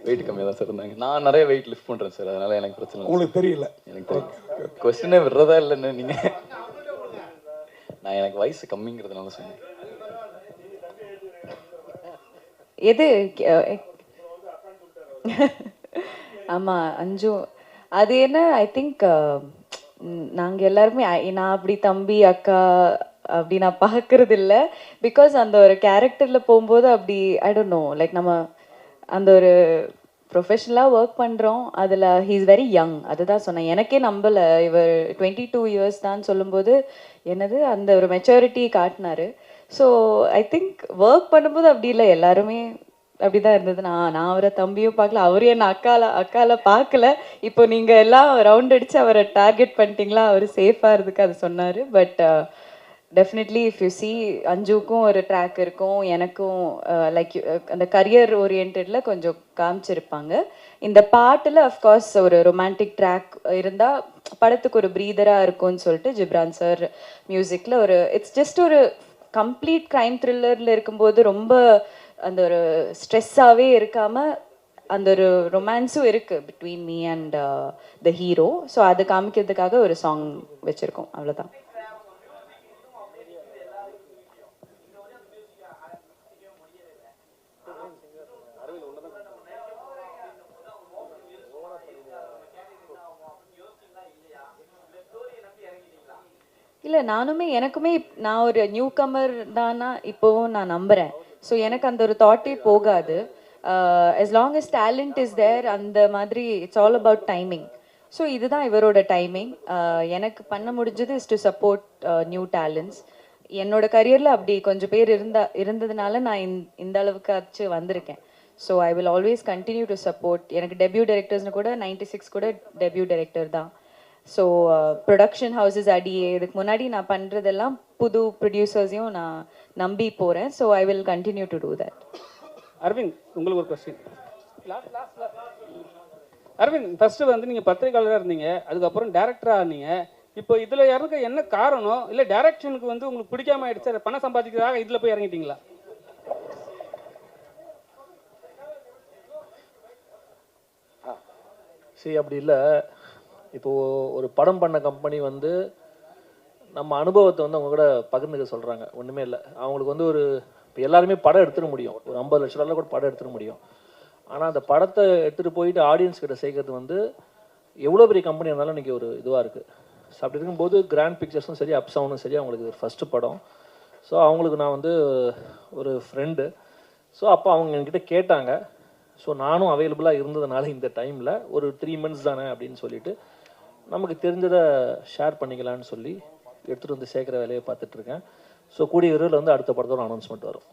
வெயிட் கம்மியாக தான் சார் இருந்தாங்க. நான் நிறைய வெயிட் லிஃப்ட் பண்ணுறேன் சார், அதனால எனக்கு பிரச்சனை இல்லை. உங்களுக்கு தெரியல? எனக்கு கொஸ்டினே விடுறதா இல்லைன்னு நீங்கள். நான் எனக்கு வயசு கம்மிங்கிறதுனால சொன்னேன். எது ஆமாம் அஞ்சு அது என்ன ஐ திங்க் நாங்கள் எல்லாருமே நான் அப்படி தம்பி அக்கா அப்படி நான் பார்க்கறது இல்லை. பிகாஸ் அந்த ஒரு கேரக்டரில் போகும்போது அப்படி ஐ டோன்ட் நோ லைக் நம்ம அந்த ஒரு ப்ரொஃபஷ்னலாக ஒர்க் பண்ணுறோம். அதில் ஹீ இஸ் வெரி யங். அதுதான் சொன்னேன். எனக்கே நம்பலை இவர் 22 இயர்ஸ் தான் சொல்லும்போது என்னது அந்த ஒரு மெச்சூரிட்டி காட்டினாரு. ஸோ ஐ திங்க் ஒர்க் பண்ணும்போது அப்படி இல்லை, எல்லாருமே அப்படி தான் இருந்தது. நான் அவரை தம்பியும் பார்க்கல, அவரும் என்ன அக்கால பார்க்கல. இப்போ நீங்கள் எல்லாம் ரவுண்ட் அடித்து அவரை டார்கெட் பண்ணிட்டீங்களா, அவர் சேஃபாக இருந்துக்கு அது சொன்னார். But definitely if you see அஞ்சுக்கும் ஒரு ட்ராக் இருக்கும், எனக்கும் லைக் அந்த கரியர் ஓரியன்டில் கொஞ்சம் காமிச்சிருப்பாங்க. இந்த பாட்டில் அஃப்கோர்ஸ் ஒரு ரொமான்டிக் ட்ராக் இருந்தால் படத்துக்கு ஒரு ப்ரீதராக இருக்கும்னு சொல்லிட்டு ஜிப்ரான் சார் மியூசிக்கில் ஒரு இட்ஸ் ஜஸ்ட் ஒரு கம்ப்ளீட் க்ரைம் த்ரில்லரில் இருக்கும்போது ரொம்ப அந்த ஒரு ஸ்ட்ரெஸ்ஸாகவே இருக்காமல் அந்த ஒரு ரொமான்ஸும் இருக்குது between me and the hero. So அது காமிக்கிறதுக்காக ஒரு சாங் வச்சுருக்கோம், அவ்வளோதான். இல்லை எனக்குமே நான் ஒரு நியூ கமர் தானா இப்போவும் நான் நம்புகிறேன். ஸோ எனக்கு அந்த ஒரு தாட்டே போகாது. as long as talent is there அந்த மாதிரி it's all about timing. So இதுதான் இவரோட டைமிங். எனக்கு பண்ண முடிஞ்சது is to support new talents. என்னோட கரியரில் அப்படி கொஞ்சம் பேர் இருந்ததுனால நான் இந்த அளவுக்காச்சு வந்திருக்கேன். So I will always continue to support. எனக்கு டெபியூ டைரக்டர்ஸ்னு கூட 96 கூட டெபியூ டைரக்டர் தான். ஸோ ப்ரொடக்ஷன் ஹவுசஸ் அடியே இதுக்கு முன்னாடி நான் பண்ணுறதெல்லாம் புது ப்ரொடியூசர்ஸையும் நான் நம்பி போகிறேன். So I will continue to do that. Aravind, உங்களுக்கு ஒரு கொஸ்டின். அரவிந்த், ஃபர்ஸ்ட் வந்து நீங்கள் பத்திரிகையாளராக இருந்தீங்க, அதுக்கப்புறம் டேரக்டராக இருந்தீங்க. இப்போ இதில் இறங்க என்ன காரணம்? இல்லை டைரக்ஷனுக்கு வந்து உங்களுக்கு பிடிக்காம ஆயிடுச்சு, பணம் சம்பாதிக்கிறதாக இதில் போய் இறங்கிட்டீங்களா? சரி, அப்படி இல்லை. இப்போது ஒரு படம் பண்ண கம்பெனி வந்து நம்ம அனுபவத்தை வந்து அவங்க கூட பகிர்ந்துக்க சொல்கிறாங்க. ஒன்றுமே இல்லை, அவங்களுக்கு வந்து ஒரு இப்போ எல்லாருமே படம் எடுத்துட முடியும், ஒரு 50 லட்ச ரூபாயில் கூட படம் எடுத்துட முடியும். ஆனால் அந்த படத்தை எடுத்துகிட்டு போயிட்டு ஆடியன்ஸ் கிட்ட சேர்க்கறது வந்து எவ்வளோ பெரிய கம்பெனி இருந்தாலும் இன்றைக்கி ஒரு இதுவாக இருக்குது. ஸோ அப்படி இருக்கும்போது கிராண்ட் பிக்சர்ஸும் சரி, அப்சவுண்டும் சரி, அவங்களுக்கு ஒரு ஃபஸ்ட்டு படம். ஸோ அவங்களுக்கு நான் வந்து ஒரு ஃப்ரெண்டு. ஸோ அப்போ அவங்க என்கிட்ட கேட்டாங்க. ஸோ நானும் அவைலபிளாக இருந்ததுனால இந்த டைமில் ஒரு 3 months தானே அப்படின்னு சொல்லிட்டு நமக்கு தெரிஞ்சதை ஷேர் பண்ணிக்கலான்னு சொல்லி எடுத்துகிட்டு வந்து சேர்க்குற வேலையை பார்த்துட்ருக்கேன். ஸோ கூடிய விரைவில் வந்து அடுத்த படத்தோட அனௌன்ஸ்மெண்ட் வரும்.